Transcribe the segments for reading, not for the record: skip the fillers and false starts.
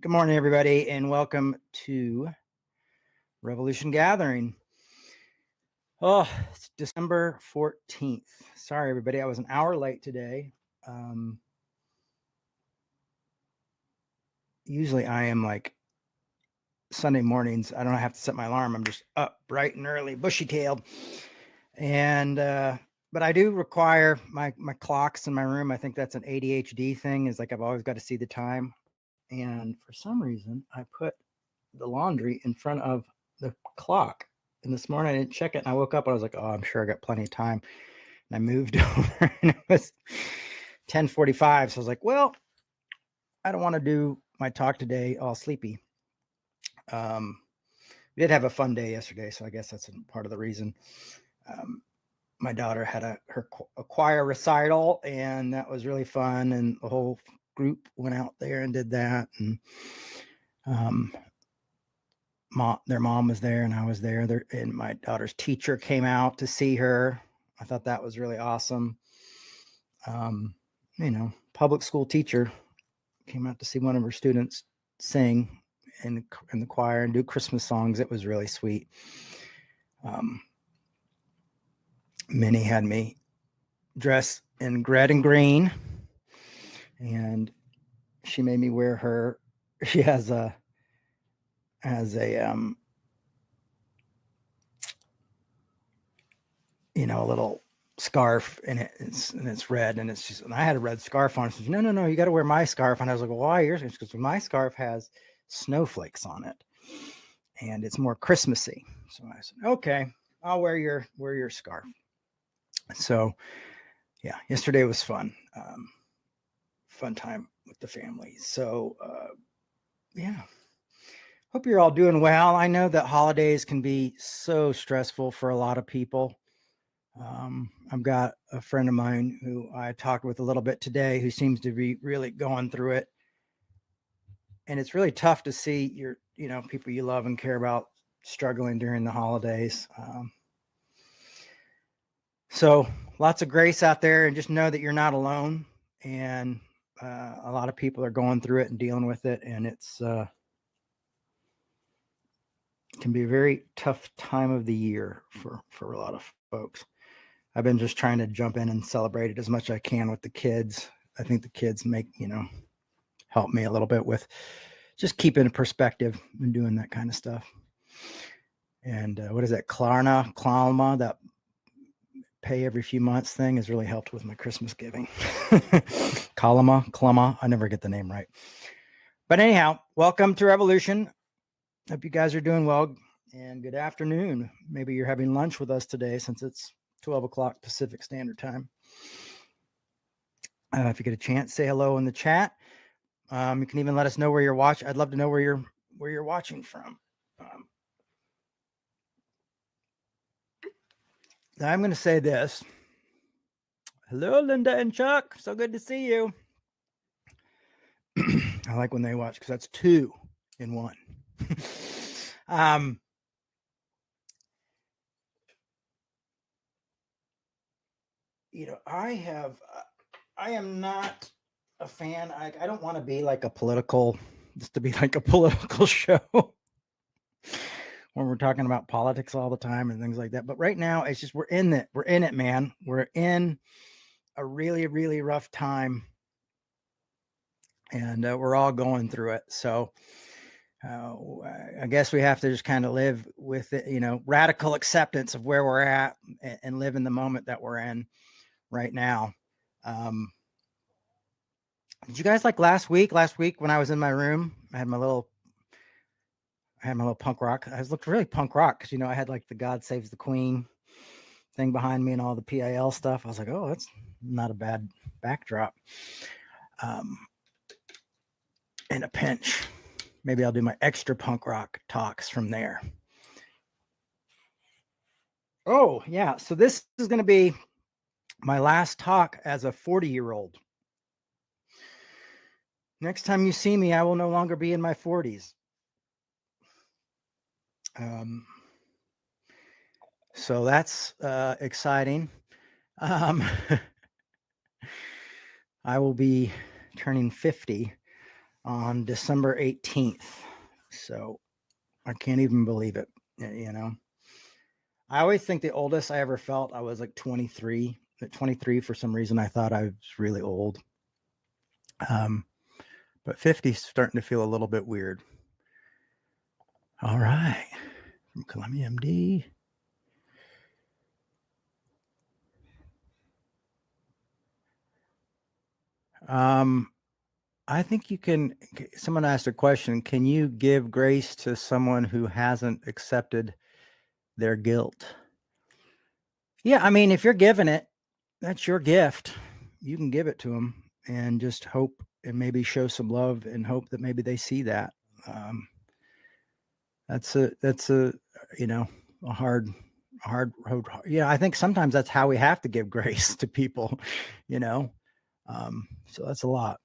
Good morning, everybody, and welcome to Revolution Gathering. Oh, it's December 14th. Sorry, everybody. I was an hour late today. Usually I am like Sunday mornings. I don't have to set my alarm. I'm just up bright and early, bushy-tailed. And but I do require my clocks in my room. I think that's an ADHD thing, is like I've always got to see the time. And for some reason, I put the laundry in front of the clock. And this morning I didn't check it. And I woke up and I was like, oh, I'm sure I got plenty of time. And I moved over and it was 10:45. So I was like, well, I don't want to do my talk today all sleepy. We did have a fun day yesterday, so I guess that's part of the reason. My daughter had a choir recital, and that was really fun. And the whole group went out there and did that. And their mom was there, and I was there. And my daughter's teacher came out to see her. I thought that was really awesome. Public school teacher came out to see one of her students sing in the choir and do Christmas songs. It was really sweet. Minnie had me dress in red and green, and she made me wear her. She has a a little scarf, and it's red, and it's just, and I had a red scarf on. She said, no, you got to wear my scarf. And I was like, well, why yours? Because my scarf has snowflakes on it, and it's more Christmassy. So I said, okay, I'll wear your scarf. So yeah, yesterday was fun. Fun time with the family. So yeah, hope you're all doing well. I know that holidays can be so stressful for a lot of people. I've got a friend of mine who I talked with a little bit today who seems to be really going through it. And it's really tough to see people you love and care about struggling during the holidays. So lots of grace out there, and just know that you're not alone. And a lot of people are going through it and dealing with it. And it's can be a very tough time of the year for a lot of folks. I've been just trying to jump in and celebrate it as much as I can with the kids. I think the kids help me a little bit with just keeping a perspective and doing that kind of stuff. And what is that? Klarna, that pay every few months thing has really helped with my Christmas giving. Klama, I never get the name right. But anyhow, welcome to Revolution. Hope you guys are doing well, and good afternoon. Maybe you're having lunch with us today since it's 12 o'clock Pacific Standard Time. If you get a chance, say hello in the chat. You can even let us know where you're watching. I'd love to know where you're watching from. I'm going to say this. Hello, Linda and Chuck. So good to see you. I like when they watch because that's 2 in 1. I am not a fan. I don't want to be like a political show when we're talking about politics all the time and things like that. But right now, it's just we're in it, man. We're in a really, really rough time, and we're all going through it. So I guess we have to just kind of live with it, radical acceptance of where we're at, and live in the moment that we're in right now. Did you guys like last week when I was in my room? I had my little punk rock. I looked really punk rock because I had like the God Saves the Queen thing behind me and all the PIL stuff. I was like, oh, that's not a bad backdrop. In a pinch, maybe I'll do my extra punk rock talks from there. Oh yeah, so this is going to be my last talk as a 40-year-old. Next time you see me, I will no longer be in my 40s. So that's exciting. I will be turning 50 on December 18th. So I can't even believe it. You know, I always think the oldest I ever felt, I was like 23. At 23, for some reason, I thought I was really old. But 50 is starting to feel a little bit weird. All right. From Columbia MD. I think you can. Someone asked a question. Can you give grace to someone who hasn't accepted their guilt? Yeah, I mean, if you're giving it, that's your gift. You can give it to them and just hope and maybe show some love and hope that maybe they see that. That's a you know, a hard road. Yeah, I think sometimes that's how we have to give grace to people, you know. So that's a lot.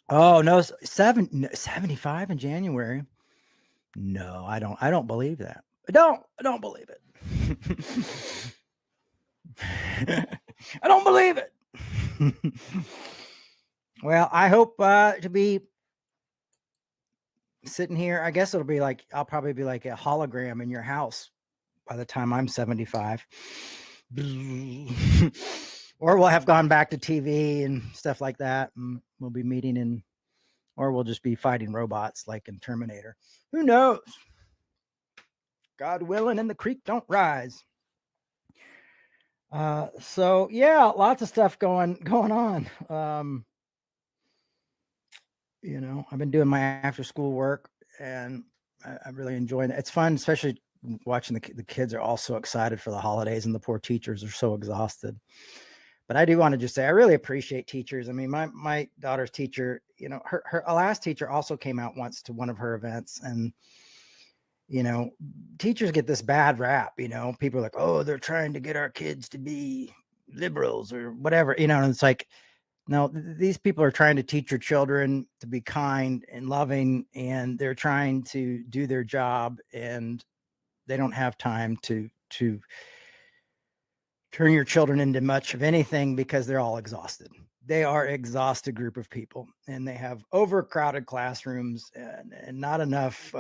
Oh no, 75 in January. No, I don't believe that. I don't believe it. I don't believe it. Well, I hope to be sitting here. I guess it'll be like, I'll probably be like a hologram in your house by the time I'm 75. Or we'll have gone back to TV and stuff like that. And we'll be meeting in, or we'll just be fighting robots like in Terminator. Who knows? God willing, and the creek don't rise. So yeah, lots of stuff going on. You know, I've been doing my after school work and I'm really enjoying it. It's fun, especially watching the kids are all so excited for the holidays and the poor teachers are so exhausted. But I do want to just say I really appreciate teachers. I mean, my daughter's teacher, you know, her last teacher also came out once to one of her events, and you know, teachers get this bad rap. You know, people are like, oh, they're trying to get our kids to be liberals or whatever. You know, and it's like, no, these people are trying to teach your children to be kind and loving, and they're trying to do their job, and they don't have time to turn your children into much of anything because they're all exhausted. They are exhausted group of people, and they have overcrowded classrooms and not enough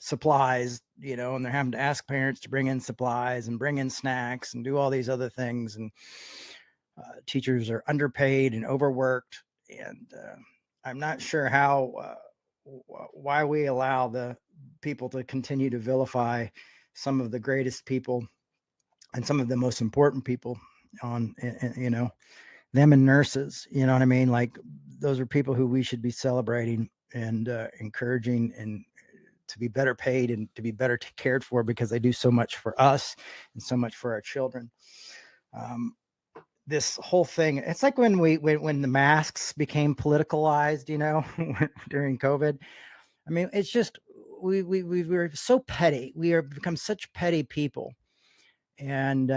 supplies, you know, and they're having to ask parents to bring in supplies and bring in snacks and do all these other things. And teachers are underpaid and overworked. And I'm not sure why we allow the people to continue to vilify some of the greatest people and some of the most important people on, you know, them and nurses, you know what I mean? Like those are people who we should be celebrating and encouraging and to be better paid and to be better cared for because they do so much for us and so much for our children. This whole thing, it's like when the masks became politicalized, you know, during COVID. I mean, it's just we're so petty. We are become such petty people, and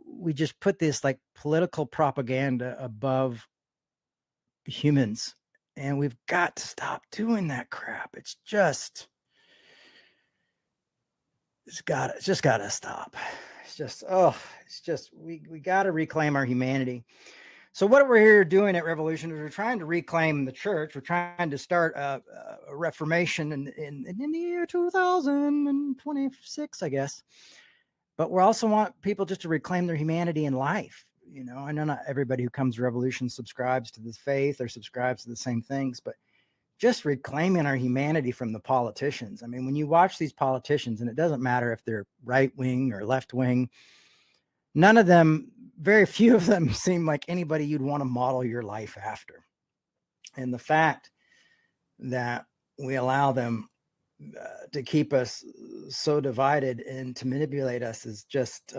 we just put this like political propaganda above humans, and we've got to stop doing that crap. It's just got to stop. It's just we got to reclaim our humanity. So what we're here doing at Revolution is we're trying to reclaim the church. We're trying to start a reformation in the year 2026, I guess. But we also want people just to reclaim their humanity in life. You know, I know not everybody who comes to Revolution subscribes to this faith or subscribes to the same things, but just reclaiming our humanity from the politicians. I mean, when you watch these politicians, and it doesn't matter if they're right wing or left wing, none of them, very few of them seem like anybody you'd want to model your life after. And the fact that we allow them to keep us so divided and to manipulate us is just,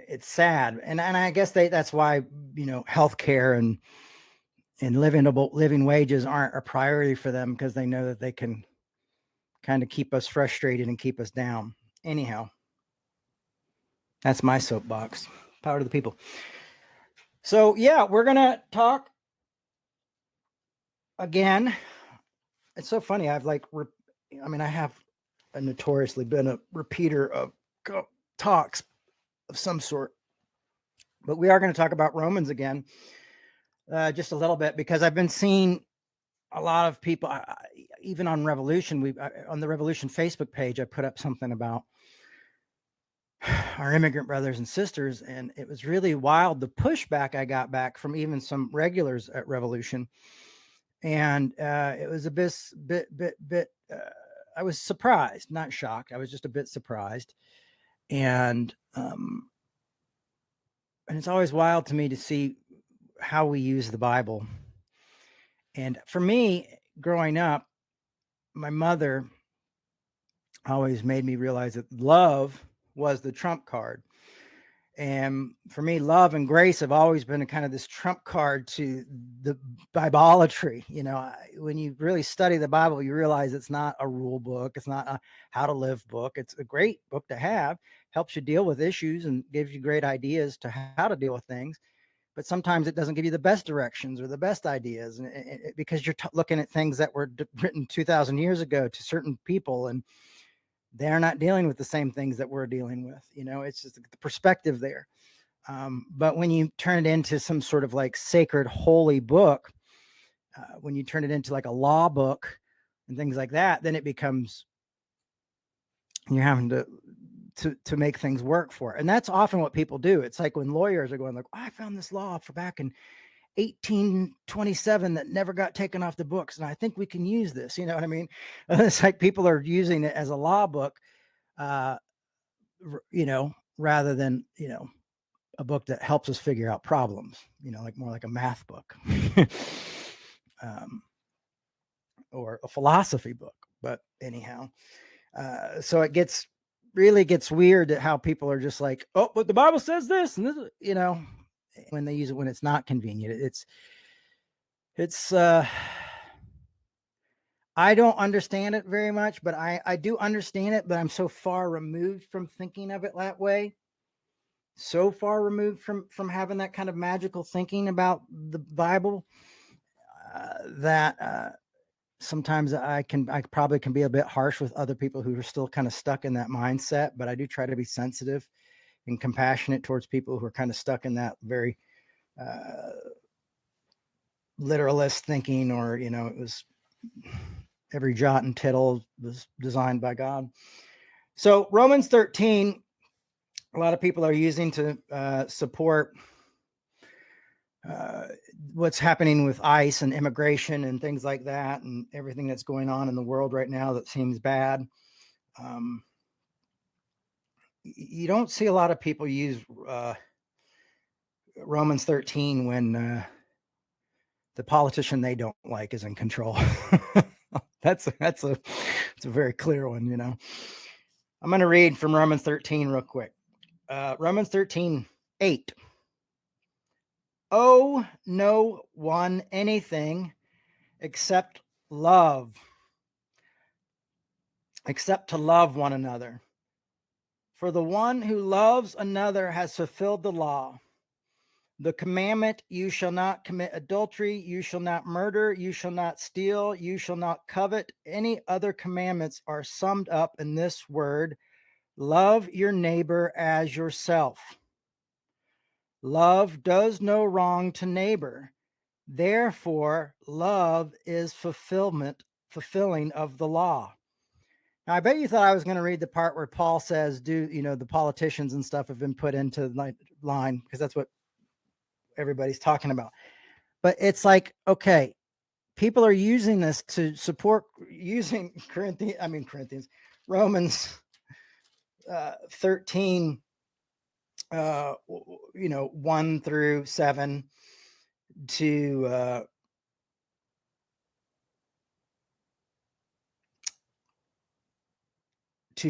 it's sad. And I guess that's why, you know, healthcare and living wages aren't a priority for them, because they know that they can kind of keep us frustrated and keep us down. Anyhow, that's my soapbox. Power to the people. So yeah, we're gonna talk again. It's so funny. I've like, I have notoriously been a repeater of talks of some sort, but we are going to talk about Romans again. just a little bit, because I've been seeing a lot of people, even on Revolution, on the Revolution Facebook page, I put up something about our immigrant brothers and sisters, and it was really wild, the pushback I got back from even some regulars at Revolution. And it was a bit I was surprised, not shocked. I was just a bit surprised. And it's always wild to me to see how we use the Bible. And for me, growing up, my mother always made me realize that love was the trump card. And for me, love and grace have always been a kind of this trump card to the Bibleolatry. When you really study the Bible, you realize it's not a rule book. It's not a how to live book. It's a great book to have, helps you deal with issues and gives you great ideas to how to deal with things. But sometimes it doesn't give you the best directions or the best ideas, because you're looking at things that were written 2,000 years ago to certain people, and they're not dealing with the same things that we're dealing with. It's just the perspective there. But when you turn it into some sort of like sacred, holy book, when you turn it into like a law book and things like that, then it becomes, you're having to make things work for it. And that's often what people do. It's like when lawyers are going like, I found this law for back in 1827 that never got taken off the books, and I think we can use this. You know what I mean? It's like people are using it as a law book, rather than, a book that helps us figure out problems, like more like a math book, or a philosophy book. But anyhow, so it really gets weird at how people are just like, oh, but the Bible says this, and this, when they use it when it's not convenient. It's I don't understand it very much, but I do understand it, but I'm so far removed from thinking of it that way. So far removed from having that kind of magical thinking about the Bible, that sometimes I probably can be a bit harsh with other people who are still kind of stuck in that mindset, but I do try to be sensitive and compassionate towards people who are kind of stuck in that very literalist thinking, or it was every jot and tittle was designed by God. So Romans 13, a lot of people are using to support what's happening with ICE and immigration and things like that, and everything that's going on in the world right now that seems bad. You don't see a lot of people use Romans 13 when the politician they don't like is in control. That's a very clear one. I'm going to read from Romans 13 real quick. Romans 13:8. Owe no one anything except love, except to love one another. For the one who loves another has fulfilled the law. The commandment, you shall not commit adultery, you shall not murder, you shall not steal, you shall not covet. Any other commandments are summed up in this word: love your neighbor as yourself. Love does no wrong to neighbor. Therefore, love is fulfilling of the law. Now, I bet you thought I was going to read the part where Paul says, the politicians and stuff have been put into line, because that's what everybody's talking about. But it's like, okay, people are using this to support using Romans 13, 1 through 7 to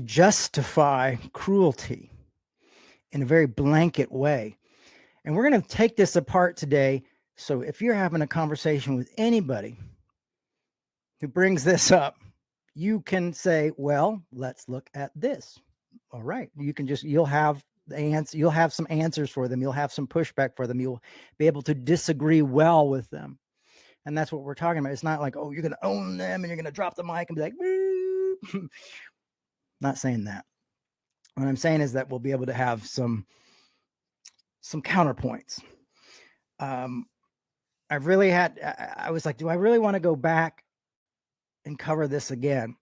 justify cruelty in a very blanket way. And we're going to take this apart today. So if you're having a conversation with anybody who brings this up, you can say, well, let's look at this. All right. You'll have the answer. You'll have some answers for them. You'll have some pushback for them. You'll be able to disagree well with them. And that's what we're talking about. It's not like, oh, you're going to own them and you're going to drop the mic and be like, woo. Not saying that. What I'm saying is that we'll be able to have some counterpoints. I've really had, I was like, do I really want to go back and cover this again?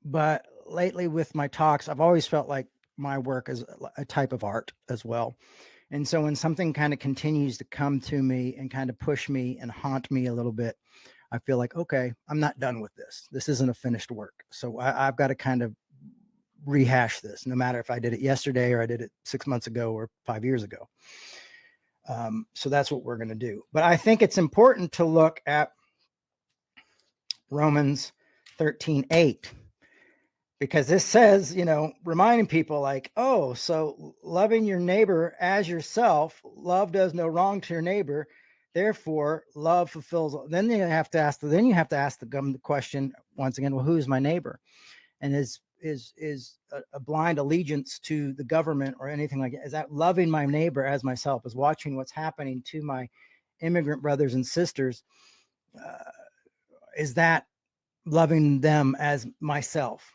But lately with my talks, I've always felt like my work is a type of art as well. And so when something kind of continues to come to me and kind of push me and haunt me a little bit, I feel like, okay, I'm not done with this. This isn't a finished work. So I've got to kind of rehash this, no matter if I did it yesterday or I did it 6 months ago or 5 years ago. So that's what we're going to do. But I think it's important to look at Romans 13:8, because this says, reminding people like, oh, so loving your neighbor as yourself, love does no wrong to your neighbor. Therefore, love fulfills. Then you have to ask the question once again, well, who's my neighbor? And is a blind allegiance to the government or anything like that? Is that loving my neighbor as myself? Is watching what's happening to my immigrant brothers and sisters? Is that loving them as myself?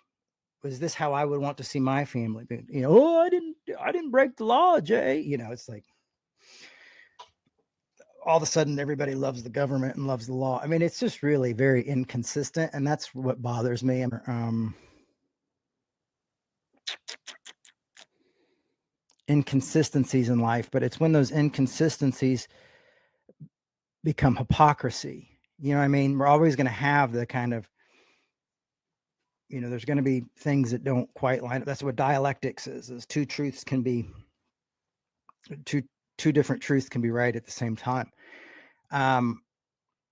Was this how I would want to see my family? Oh, I didn't break the law, Jay. It's like all of a sudden everybody loves the government and loves the law. I mean, it's just really very inconsistent, and that's what bothers me. Inconsistencies in life, but it's when those inconsistencies become hypocrisy. You know what I mean? We're always going to have the kind of, there's going to be things that don't quite line up. That's what dialectics is two truths can be, two different truths can be right at the same time. And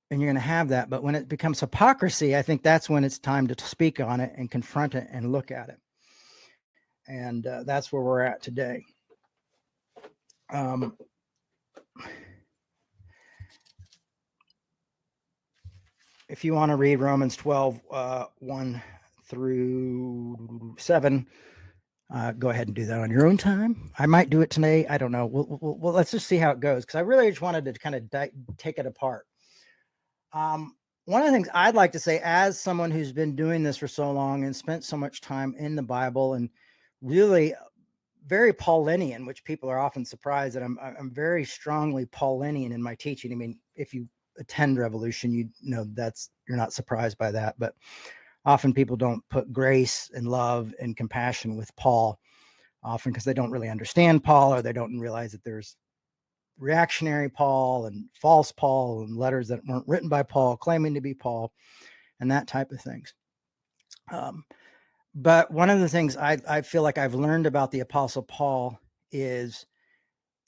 you're going to have that. But when it becomes hypocrisy, I think that's when it's time to speak on it and confront it and look at it. And that's where we're at today. If you want to read Romans 12, 1 through 7, go ahead and do that on your own time. I might do it today. I don't know. Well, let's just see how it goes, because I really just wanted to kind of take it apart. One of the things I'd like to say, as someone who's been doing this for so long and spent so much time in the Bible and really very Paulinian, which people are often surprised that I'm very strongly Paulinian in my teaching. I mean, if you attend Revolution, you're not surprised by that, but often people don't put grace and love and compassion with Paul, often because they don't really understand Paul, or they don't realize that there's reactionary Paul and false Paul and letters that weren't written by Paul claiming to be Paul and that type of things. But one of the things I feel like I've learned about the Apostle Paul is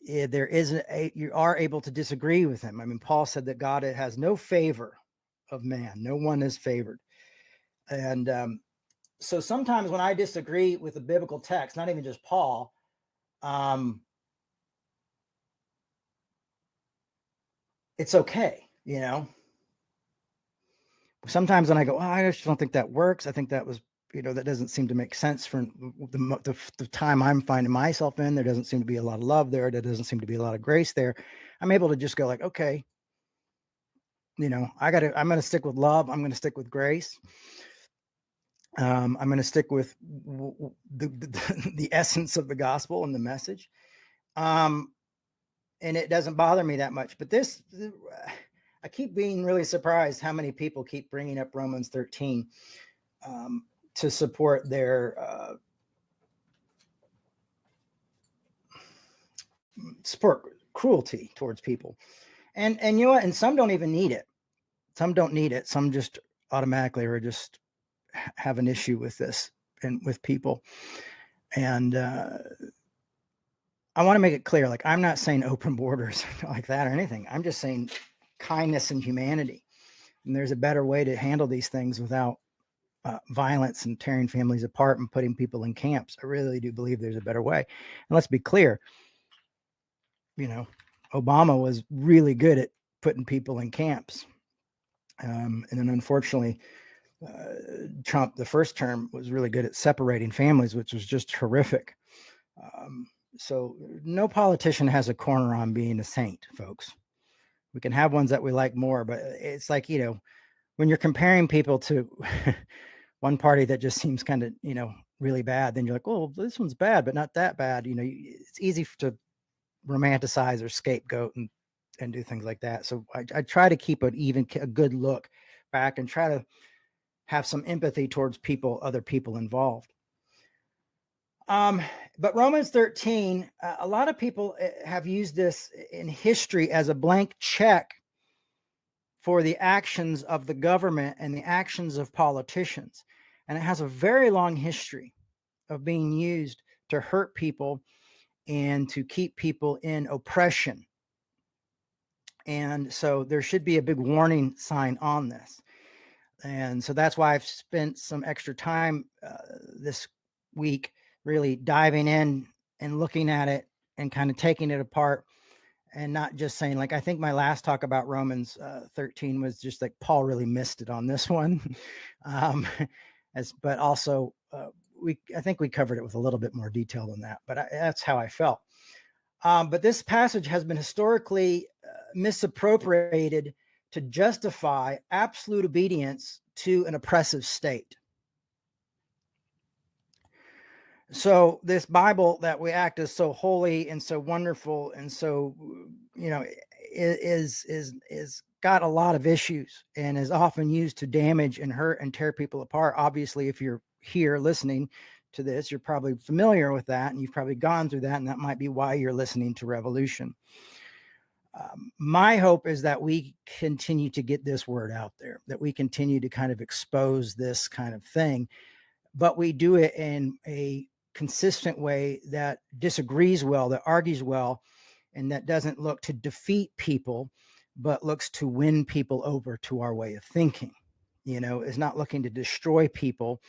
you are able to disagree with him. I mean, Paul said that God has no favor of man. No one is favored. And so sometimes when I disagree with the biblical text, not even just Paul, it's okay. Sometimes when I go, I just don't think that works. I think that was, that doesn't seem to make sense for the time I'm finding myself in. There doesn't seem to be a lot of love there. There doesn't seem to be a lot of grace there. I'm able to just go like, okay, I'm going to stick with love. I'm going to stick with grace. I'm going to stick with the essence of the gospel and the message. And it doesn't bother me that much. But I keep being really surprised how many people keep bringing up Romans 13 to support their support cruelty towards people. And you know what? And some don't even need it. Some don't need it. Some just automatically or just have an issue with this and with people. And I want to make it clear, like, I'm not saying open borders like that or anything. I'm just saying kindness and humanity. And there's a better way to handle these things without violence and tearing families apart and putting people in camps. I really do believe there's a better way. And let's be clear, Obama was really good at putting people in camps. And then unfortunately, Trump, the first term, was really good at separating families, which was just horrific. So no politician has a corner on being a saint, folks. We can have ones that we like more, but it's like, when you're comparing people to one party that just seems kind of, really bad, then you're like, oh, this one's bad, but not that bad. It's easy to romanticize or scapegoat and do things like that. So I try to keep a good look back and try to have some empathy towards other people involved. But Romans 13, a lot of people have used this in history as a blank check for the actions of the government and the actions of politicians. And it has a very long history of being used to hurt people and to keep people in oppression. And so there should be a big warning sign on this. And so that's why I've spent some extra time this week really diving in and looking at it and kind of taking it apart, and not just saying, like, I think my last talk about Romans 13 was just like Paul really missed it on this one. But also I think we covered it with a little bit more detail than that, but that's how I felt. But this passage has been historically misappropriated to justify absolute obedience to an oppressive state. So this Bible that we act as so holy and so wonderful and so, is got a lot of issues and is often used to damage and hurt and tear people apart. Obviously, if you're here listening to this, you're probably familiar with that, and you've probably gone through that, and that might be why you're listening to Revolution. My hope is that we continue to get this word out there, that we continue to kind of expose this kind of thing, but we do it in a consistent way that disagrees well, that argues well, and that doesn't look to defeat people, but looks to win people over to our way of thinking. Is not looking to destroy people.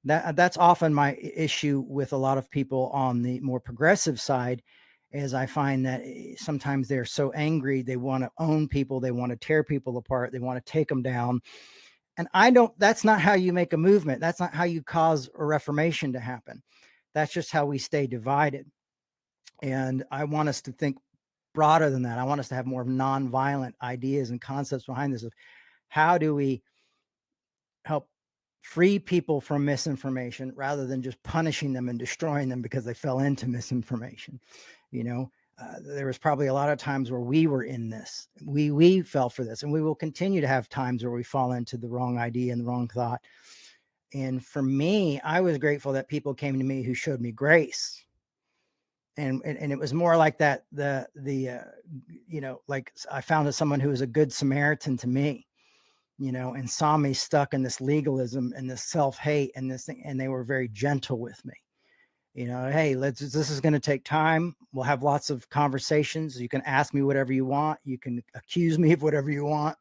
That's often my issue with a lot of people on the more progressive side, is I find that sometimes they're so angry, they want to own people, they want to tear people apart, they want to take them down. And that's not how you make a movement. That's not how you cause a reformation to happen. That's just how we stay divided. And I want us to think broader than that. I want us to have more nonviolent ideas and concepts behind this of how do we help free people from misinformation rather than just punishing them and destroying them because they fell into misinformation. There was probably a lot of times where we were in this. We fell for this, and we will continue to have times where we fall into the wrong idea and the wrong thought. And for me, I was grateful that people came to me who showed me grace. And it was more like that, like I found someone who was a good Samaritan to me, and saw me stuck in this legalism and this self-hate and this thing. And they were very gentle with me. Hey, this is going to take time. We'll have lots of conversations. You can ask me whatever you want. You can accuse me of whatever you want,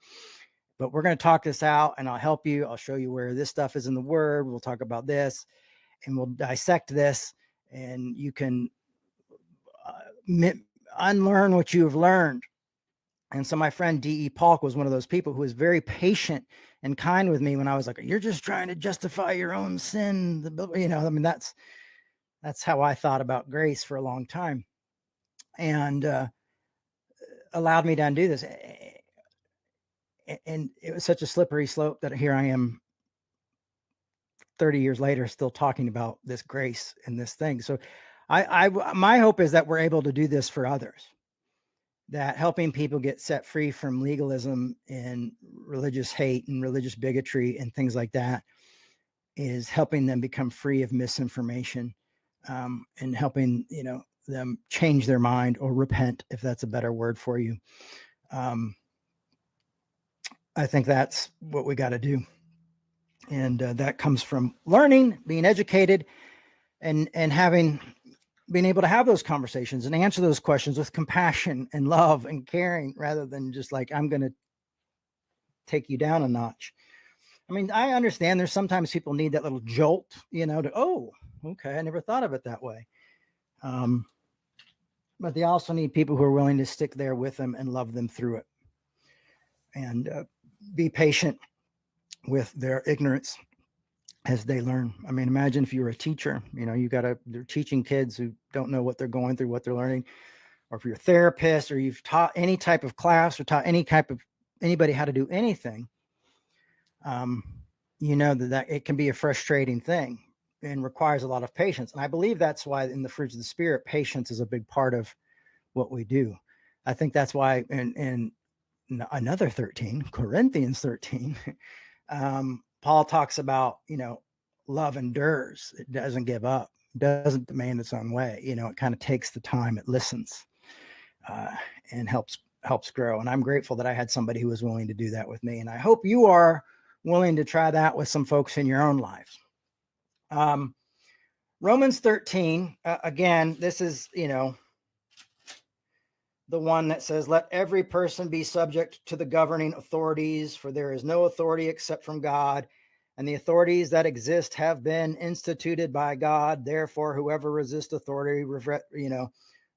but we're going to talk this out, and I'll help you. I'll show you where this stuff is in the word. We'll talk about this, and we'll dissect this, and you can unlearn what you have learned. And so my friend D.E. Paulk was one of those people who was very patient and kind with me when I was like, you're just trying to justify your own sin. That's how I thought about grace for a long time, and allowed me to undo this. And it was such a slippery slope that here I am 30 years later, still talking about this grace and this thing. So my hope is that we're able to do this for others, that helping people get set free from legalism and religious hate and religious bigotry and things like that is helping them become free of misinformation, and helping, them change their mind or repent, if that's a better word for you. I think that's what we got to do. And that comes from learning, being educated, and being able to have those conversations and answer those questions with compassion and love and caring, rather than just like, I'm going to take you down a notch. I mean, I understand there's sometimes people need that little jolt, oh, okay, I never thought of it that way. But they also need people who are willing to stick there with them and love them through it, and be patient with their ignorance as they learn. I mean, imagine if you were a teacher, they're teaching kids who don't know what they're going through, what they're learning, or if you're a therapist, or you've taught any type of class or taught anybody how to do anything, that it can be a frustrating thing and requires a lot of patience. And I believe that's why in the fruits of the Spirit, patience is a big part of what we do. I think that's why in another 13, Corinthians 13, Paul talks about, love endures. It doesn't give up, doesn't demand its own way. It kind of takes the time, it listens, and helps grow. And I'm grateful that I had somebody who was willing to do that with me. And I hope you are willing to try that with some folks in your own lives. Romans 13, again, this is, the one that says, let every person be subject to the governing authorities, for there is no authority except from God, and the authorities that exist have been instituted by God. Therefore, whoever resists authority,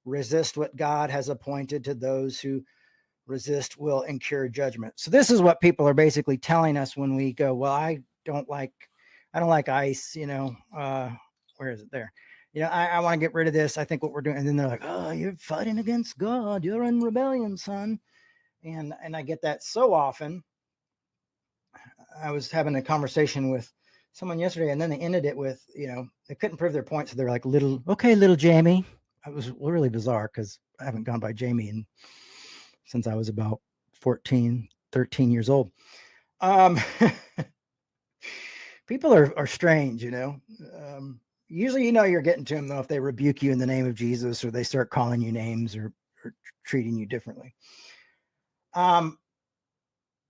resist what God has appointed to those who resist will incur judgment. So this is what people are basically telling us when we go, well, I don't like ICE, where is it there? I want to get rid of this. I think what we're doing. And then they're like, oh, you're fighting against God. You're in rebellion, son. And I get that so often. I was having a conversation with someone yesterday, and then they ended it with, they couldn't prove their point. So they're like, little Jamie. It was really bizarre because I haven't gone by Jamie since I was about 13 years old. People are strange, usually, you're getting to them though, if they rebuke you in the name of Jesus, or they start calling you names or treating you differently.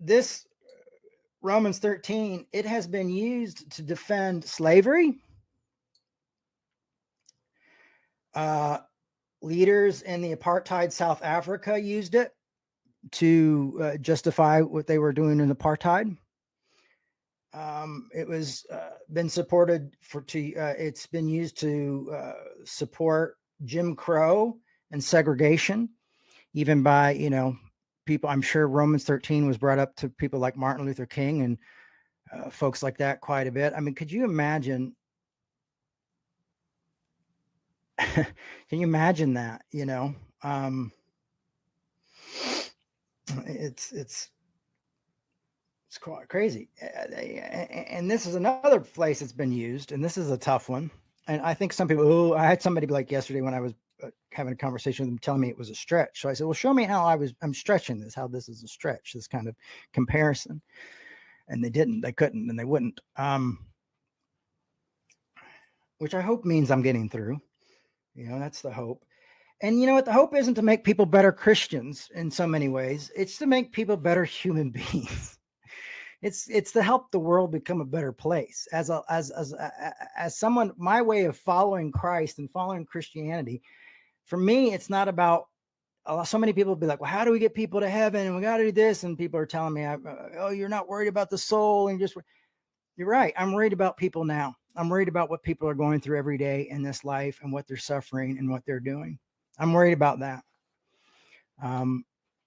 This Romans 13, it has been used to defend slavery. Leaders in the apartheid South Africa used it to justify what they were doing in apartheid. It was been supported it's been used to support Jim Crow and segregation, even by, people. I'm sure Romans 13 was brought up to people like Martin Luther King and folks like that quite a bit. I mean, could you imagine? Can you imagine that? It's quite crazy. And this is another place it's been used, and this is a tough one. And I think some people, I had somebody like yesterday when I was having a conversation with them telling me it was a stretch. So I said, well, show me how I'm stretching this, how this is a stretch, this kind of comparison. And they couldn't, and they wouldn't. Which I hope means I'm getting through. That's the hope. And you know what? The hope isn't to make people better Christians in so many ways. It's to make people better human beings. It's to help the world become a better place. As someone, my way of following Christ and following Christianity, for me, it's not about. So many people will be like, well, how do we get people to heaven? And we got to do this. And people are telling me, oh, you're not worried about the soul. And you're right. I'm worried about people now. I'm worried about what people are going through every day in this life and what they're suffering and what they're doing. I'm worried about that.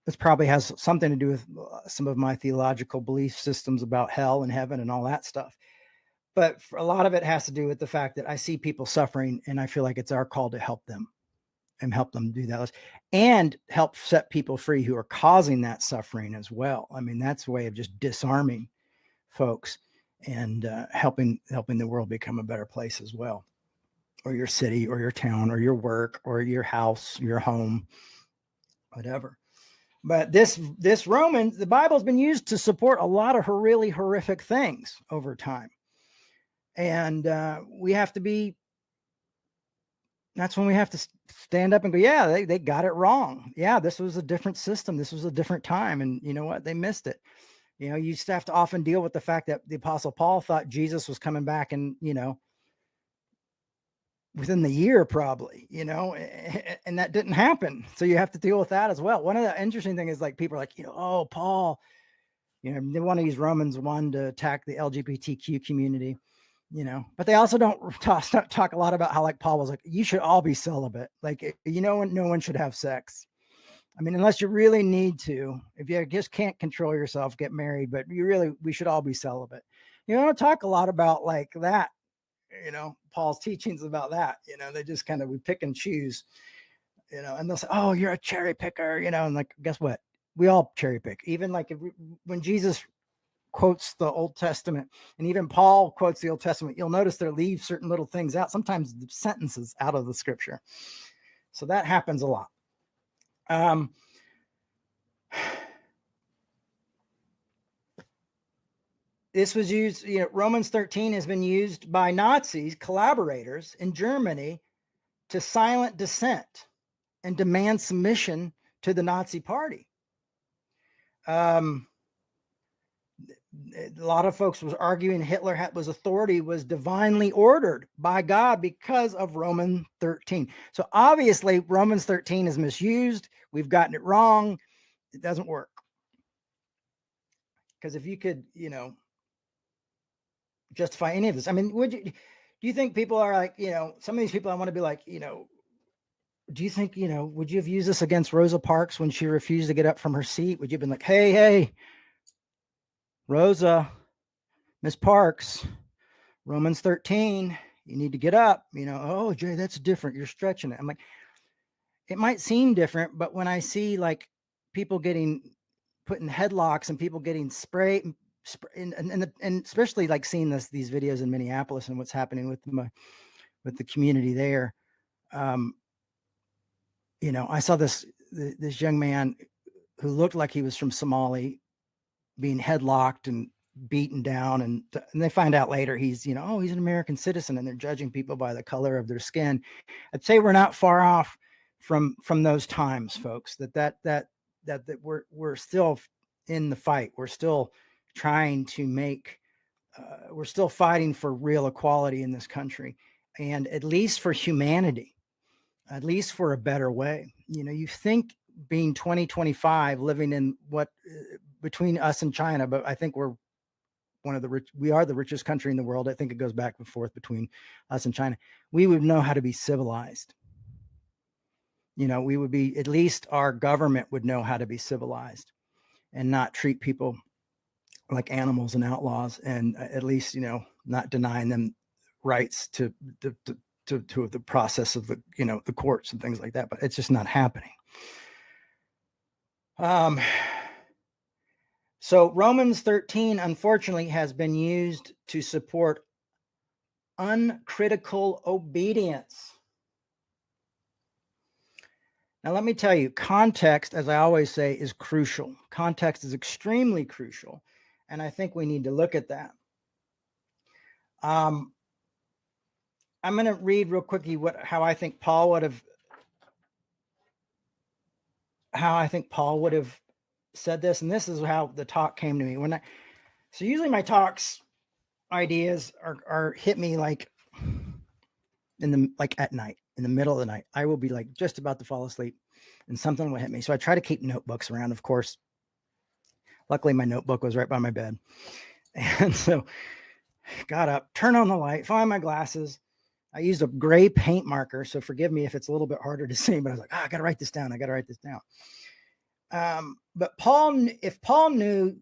This probably has something to do with some of my theological belief systems about hell and heaven and all that stuff. But a lot of it has to do with the fact that I see people suffering, and I feel like it's our call to help them and help them do that and help set people free who are causing that suffering as well. I mean, that's a way of just disarming folks and helping the world become a better place as well, or your city or your town or your work or your house, your home, whatever. But this Romans, the Bible's been used to support a lot of really horrific things over time. And we have to be, that's when we have to stand up and go, yeah, they got it wrong. Yeah, this was a different system. This was a different time. And you know what? They missed it. You used to have to often deal with the fact that the Apostle Paul thought Jesus was coming back and, within the year probably, and that didn't happen. So you have to deal with that as well. One of the interesting things is like people are like, oh, Paul, they want to use Romans 1 to attack the LGBTQ community, but they also don't talk a lot about how like Paul was like, you should all be celibate. Like, no one should have sex. I mean, unless you really need to, if you just can't control yourself, get married, but we should all be celibate. You don't talk a lot about like that, Paul's teachings about that, they just kind of, we pick and choose, and they'll say, oh, you're a cherry picker, and like, guess what? We all cherry pick. Even like when Jesus quotes the Old Testament, and even Paul quotes the Old Testament, you'll notice they leave certain little things out, sometimes the sentences out of the scripture. So that happens a lot. This was used, Romans 13 has been used by Nazis, collaborators in Germany, to silence dissent and demand submission to the Nazi party. A lot of folks was arguing Hitler was authority was divinely ordered by God because of Romans 13. So obviously Romans 13 is misused. We've gotten it wrong. It doesn't work. Because if you could, justify any of this, I mean, do you think people are like, some of these people I want to be like, do you think, would you have used this against Rosa Parks when she refused to get up from her seat? Would you have been like, hey, Rosa, Miss Parks, Romans 13, you need to get up, oh, Jay, that's different. You're stretching it. I'm like, it might seem different, but when I see like people getting put in headlocks and people getting sprayed and especially like seeing these videos in Minneapolis and what's happening with the community there. I saw this young man who looked like he was from Somalia being headlocked and beaten down. And they find out later he's, he's an American citizen, and they're judging people by the color of their skin. I'd say we're not far off from those times, folks, that we're still in the fight. We're still trying to make, we're still fighting for real equality in this country, and at least for humanity, at least for a better way. You think being 2025, living in what between us and China, but I think we're we are the richest country in the world. I think it goes back and forth between us and China. We would know how to be civilized. We would be, at least our government would know how to be civilized and not treat people like animals and outlaws, and at least, not denying them rights to the process of the courts and things like that. But it's just not happening. So Romans 13, unfortunately, has been used to support uncritical obedience. Now, let me tell you, context, as I always say, is crucial. Context is extremely crucial, and I think we need to look at that. I'm going to read real quickly how I think Paul would have said this, and this is how the talk came to me. So usually my talks ideas are hit me like at night, in the middle of the night. I will be like just about to fall asleep and something will hit me. So I try to keep notebooks around, of course. Luckily my notebook was right by my bed. And so got up, turned on the light, find my glasses. I used a gray paint marker, so forgive me if it's a little bit harder to see, but I was like, I got to write this down. But if Paul knew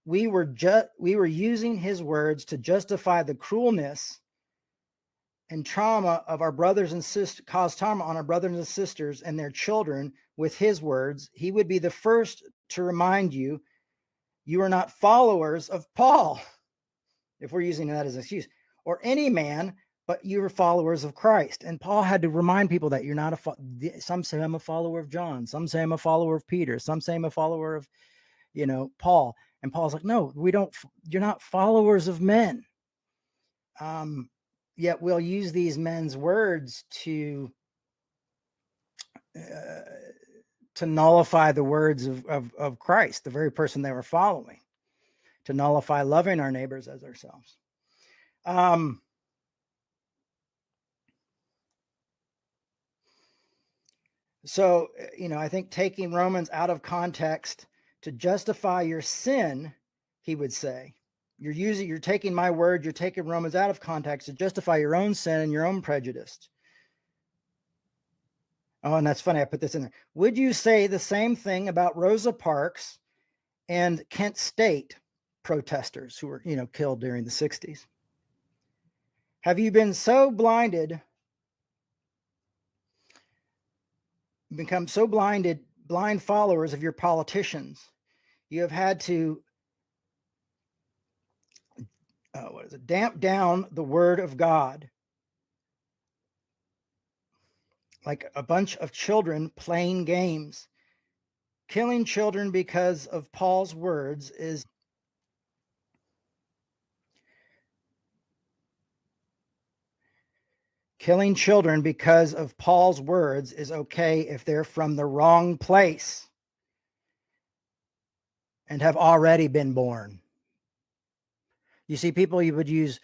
we were using his words to justify the cruelness and trauma of our brothers and sisters, cause trauma on our brothers and sisters and their children with his words, he would be the first to remind you, you are not followers of Paul, if we're using that as an excuse, or any man, but you are followers of Christ. And Paul had to remind people that you're not some say I'm a follower of John, some say I'm a follower of Peter, some say I'm a follower of, Paul. And Paul's like, no, you're not followers of men. Yet we'll use these men's words to nullify the words of Christ, the very person they were following, to nullify loving our neighbors as ourselves. So, I think taking Romans out of context to justify your sin, he would say, you're taking my word, you're taking Romans out of context to justify your own sin and your own prejudice. Oh, and that's funny, I put this in there. Would you say the same thing about Rosa Parks and Kent State protesters who were, killed during the 60s? Have you been so blinded, become so blind followers of your politicians, you have had to damp down the word of God like a bunch of children playing games killing children because of Paul's words is killing children because of Paul's words is okay if they're from the wrong place and have already been born. You see, people, you would use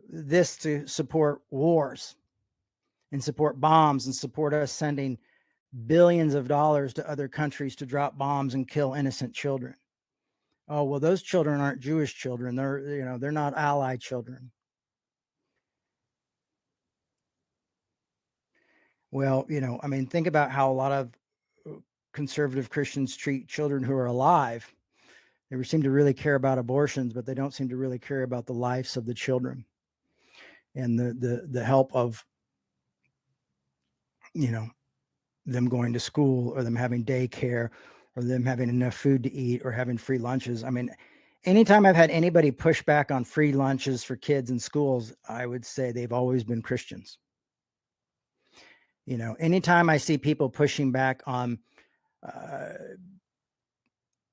this to support wars and support bombs and support us sending billions of dollars to other countries to drop bombs and kill innocent children. Oh, well, those children aren't Jewish children. They're not ally children. Well, think about how a lot of conservative Christians treat children who are alive. They seem to really care about abortions, but they don't seem to really care about the lives of the children and the help of, them going to school or them having daycare or them having enough food to eat or having free lunches. Anytime I've had anybody push back on free lunches for kids in schools, I would say they've always been Christians. Anytime I see people pushing back on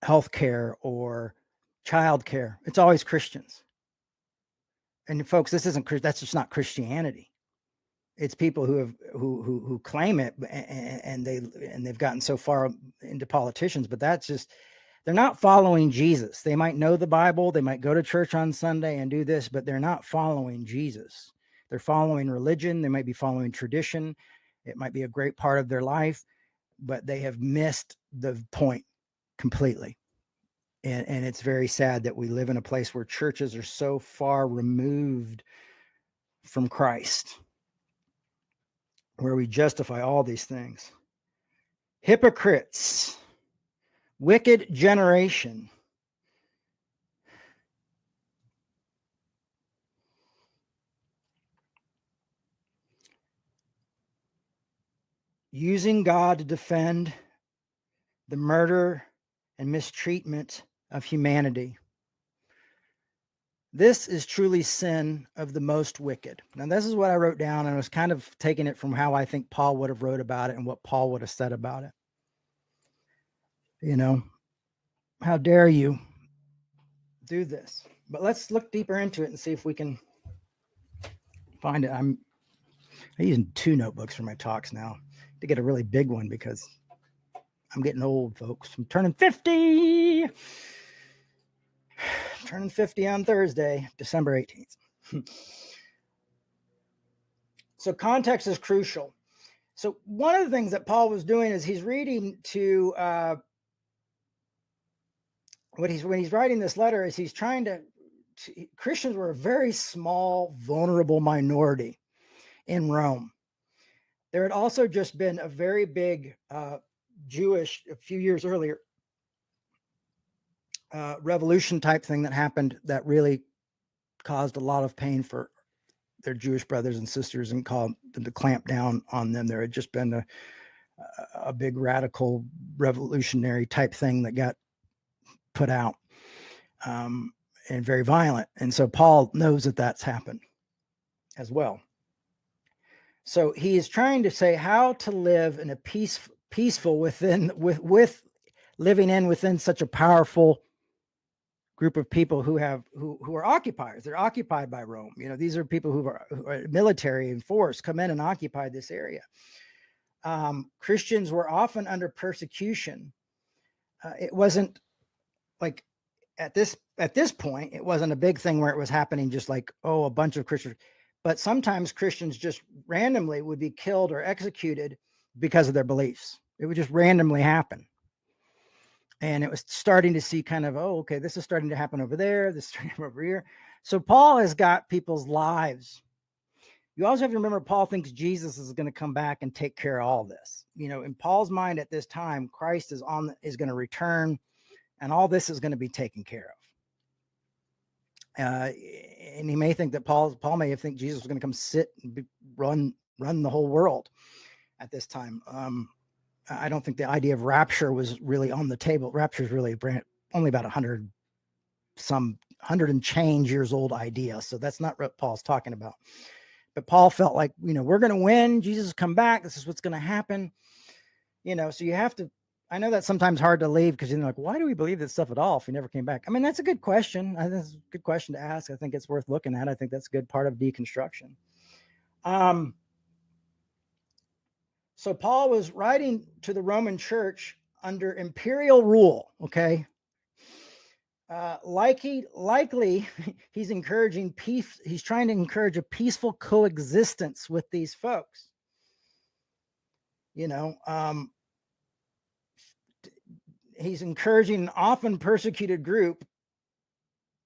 healthcare or childcare, it's always Christians. And folks, that's just not Christianity. It's people who claim it, and they've gotten so far into politicians, but they're not following Jesus. They might know the Bible, they might go to church on Sunday and do this, but they're not following Jesus. They're following religion. They might be following tradition. It might be a great part of their life, but they have missed the point completely. And it's very sad that we live in a place where churches are so far removed from Christ, where we justify all these things. Hypocrites, wicked generation. Using God to defend the murder and mistreatment of humanity. This is truly sin of the most wicked. Now, this is what I wrote down, and I was kind of taking it from how I think Paul would have wrote about it and what Paul would have said about it. How dare you do this? But let's look deeper into it and see if we can find it. I'm using 2 notebooks for my talks now to get a really big one because I'm getting old, folks. I'm turning 50. Turning 50 on Thursday, December 18th. So context is crucial. So one of the things that Paul was doing is he's reading to when he's writing this letter is he's trying to Christians were a very small, vulnerable minority in Rome. There had also just been a very big Jewish, a few years earlier, revolution type thing that happened that really caused a lot of pain for their Jewish brothers and sisters and called them to clamp down on them. There had just been a big radical revolutionary type thing that got put out and very violent. And so Paul knows that that's happened as well. So he is trying to say how to live in a peaceful within such a powerful group of people who are occupiers. They're occupied by Rome. These are people who are military and force come in and occupy this area. Christians were often under persecution. It wasn't like at this point, it wasn't a big thing where it was happening just like, a bunch of Christians, but sometimes Christians just randomly would be killed or executed because of their beliefs. It would just randomly happen. And it was starting to see kind of, okay, this is starting to happen over there. This is starting to happen over here. So Paul has got people's lives. You also have to remember, Paul thinks Jesus is going to come back and take care of all this. In Paul's mind at this time, Christ is going to return, and all this is going to be taken care of. And he may think that Paul may have think Jesus was going to come sit and run the whole world at this time. I don't think the idea of rapture was really on the table. Rapture is really only about 100 and change years old idea. So that's not what Paul's talking about. But Paul felt like, we're going to win. Jesus come back. This is what's going to happen. So you have to I know that's sometimes hard to leave because you're like, why do we believe this stuff at all if we never came back? I mean, that's a good question. I think it's a good question to ask. I think it's worth looking at. I think that's a good part of deconstruction. So Paul was writing to the Roman church under imperial rule, okay? Likely he's encouraging peace. He's trying to encourage a peaceful coexistence with these folks. He's encouraging an often persecuted group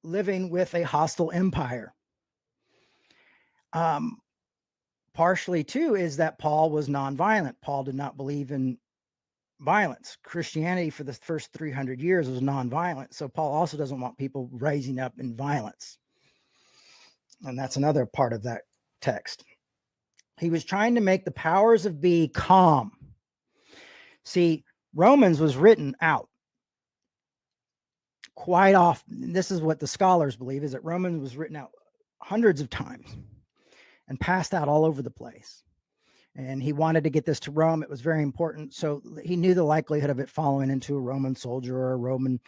living with a hostile empire. Partially too is that Paul was nonviolent. Paul did not believe in violence. Christianity for the first 300 years was nonviolent. So Paul also doesn't want people rising up in violence. And that's another part of that text. He was trying to make the powers of be calm. See, Romans was written out quite often. This is what the scholars believe, is that Romans was written out hundreds of times and passed out all over the place. And he wanted to get this to Rome. It was very important. So he knew the likelihood of it following into a Roman soldier or a Roman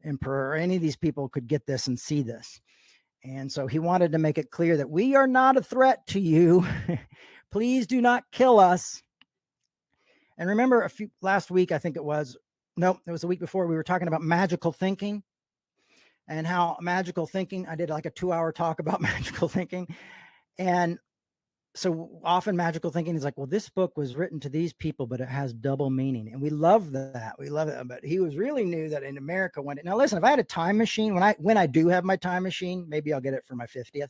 emperor, or any of these people could get this and see this. And so he wanted to make it clear that we are not a threat to you. Please do not kill us. And remember last week, I think it was a week before, we were talking about magical thinking and how magical thinking, I did like a 2-hour talk about magical thinking. And so often magical thinking is like, well, this book was written to these people, but it has double meaning. And we love that. We love it. But he was really knew that in America now listen, if I had a time machine, when I do have my time machine, maybe I'll get it for my 50th.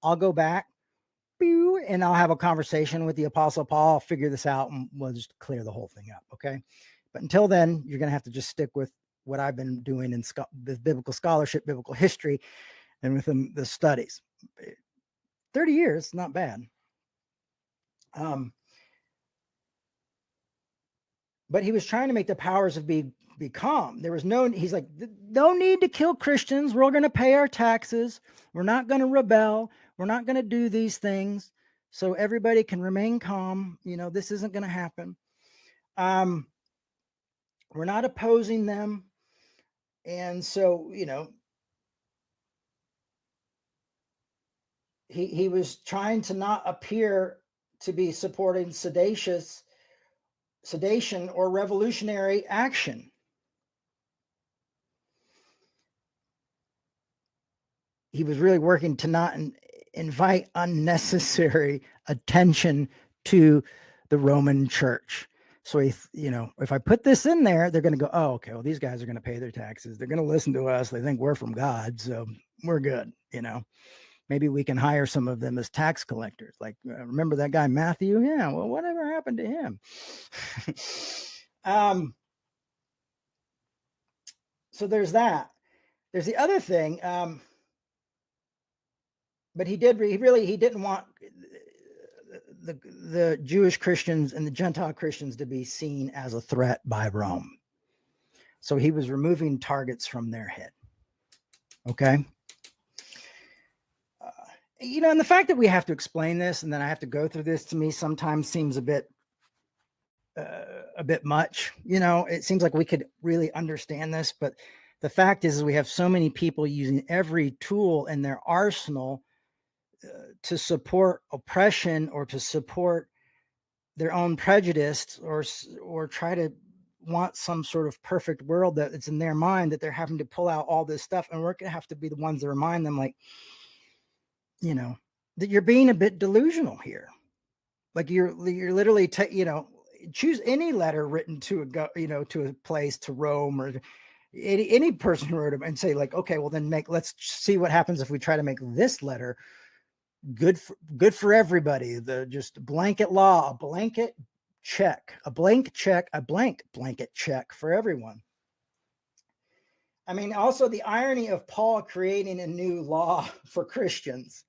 I'll go back and I'll have a conversation with the Apostle Paul. I'll figure this out and we'll just clear the whole thing up. Okay. But until then, you're going to have to just stick with what I've been doing in biblical scholarship, biblical history, and within the studies. 30 years, not bad. But he was trying to make the powers of be calm. There was he's like, no need to kill Christians. We're going to pay our taxes. We're not going to rebel. We're not going to do these things. So everybody can remain calm. This isn't going to happen. We're not opposing them. And so, he was trying to not appear to be supporting sedation or revolutionary action. He was really working to not invite unnecessary attention to the Roman church. So if I put this in there, they're going to go, oh, okay, well, these guys are going to pay their taxes. They're going to listen to us. They think we're from God. So we're good. Maybe we can hire some of them as tax collectors. Like, remember that guy, Matthew? Yeah. Well, whatever happened to him? So there's that. There's the other thing. But he didn't want the Jewish Christians and the Gentile Christians to be seen as a threat by Rome. So he was removing targets from their head. Okay. And the fact that we have to explain this and then I have to go through this, to me sometimes seems a bit much. It seems like we could really understand this, but the fact is we have so many people using every tool in their arsenal to support oppression or to support their own prejudice or try to want some sort of perfect world that it's in their mind, that they're having to pull out all this stuff. And we're going to have to be the ones that remind them, like, that you're being a bit delusional here. Like you're literally, choose any letter written to to a place, to Rome, or any person who wrote it, and say like, okay, well then let's see what happens if we try to make this letter good for everybody. Just blanket law, a blanket check, a blank check, a blanket check for everyone. I mean, also the irony of Paul creating a new law for Christians.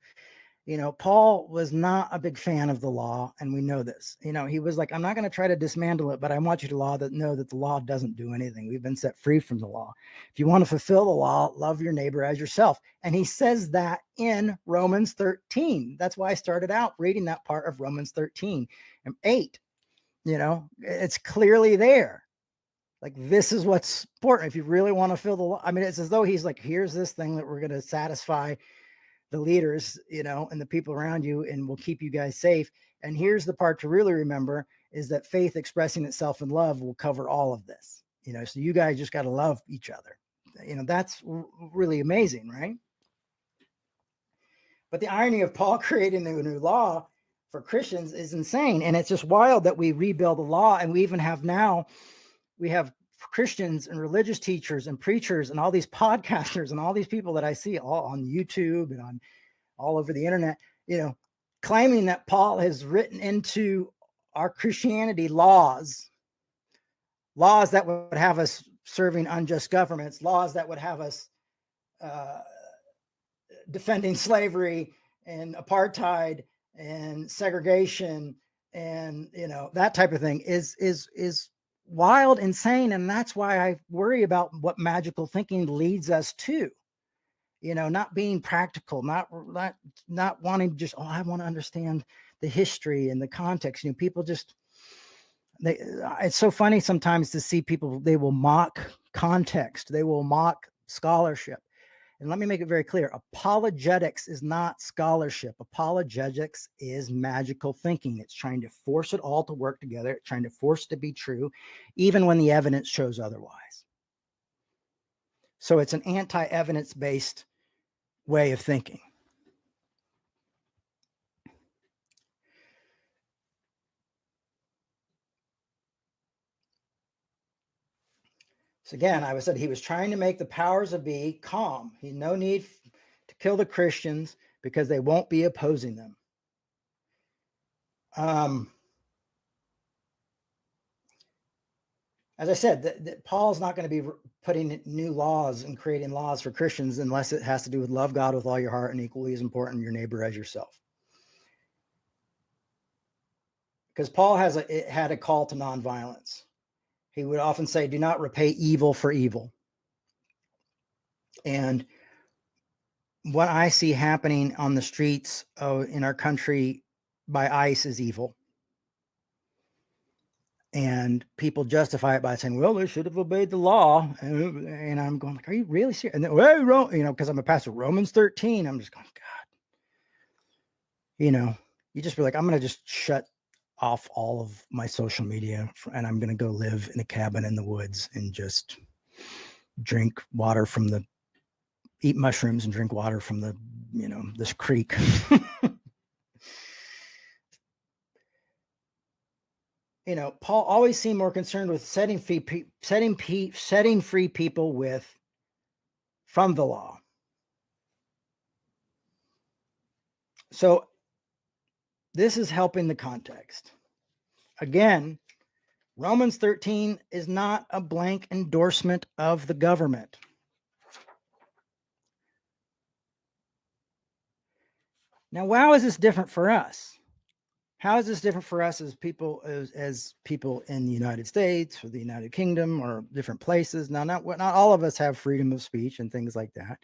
Paul was not a big fan of the law, and we know this. He was like, I'm not going to try to dismantle it, but I want you to know that the law doesn't do anything. We've been set free from the law. If you want to fulfill the law, love your neighbor as yourself. And he says that in Romans 13. That's why I started out reading that part of Romans 13 and 8. It's clearly there. Like, this is what's important. If you really want to fill the law, I mean, it's as though he's like, here's this thing that we're going to satisfy the leaders, and the people around you, and we'll keep you guys safe. And here's the part to really remember is that faith expressing itself in love will cover all of this, so you guys just got to love each other. That's really amazing, right? But the irony of Paul creating a new law for Christians is insane. And it's just wild that we rebuild the law. And we even have now, we have Christians and religious teachers and preachers and all these podcasters and all these people that I see all on YouTube and on all over the internet, claiming that Paul has written into our Christianity laws that would have us serving unjust governments, laws that would have us defending slavery and apartheid and segregation and that type of thing is wild, insane. And that's why I worry about what magical thinking leads us to, not being practical, not wanting to just, I want to understand the history and the context. People just, it's so funny sometimes to see people, they will mock context, they will mock scholarship. And let me make it very clear. Apologetics is not scholarship. Apologetics is magical thinking. It's trying to force it all to work together. It's trying to force it to be true, even when the evidence shows otherwise. So it's an anti-evidence based way of thinking. So again, I said he was trying to make the powers that be calm. He had no need to kill the Christians because they won't be opposing them. As I said, Paul's not going to be putting new laws and creating laws for Christians unless it has to do with love God with all your heart and equally as important your neighbor as yourself. Because Paul had a call to nonviolence. He would often say, do not repay evil for evil. And what I see happening on the streets in our country by ICE is evil. And people justify it by saying, well, they should have obeyed the law. And I'm going, like, are you really serious? And then, well, because I'm a pastor, Romans 13. I'm just going, God, you just be like, I'm going to just shut off all of my social media and I'm going to go live in a cabin in the woods and just eat mushrooms and drink water from this creek. Paul always seemed more concerned with setting free people from the law. So this is helping the context. Again, Romans 13 is not a blank endorsement of the government. Now, how is this different for us? How is this different for us as people in the United States or the United Kingdom or different places? Now, not all of us have freedom of speech and things like that.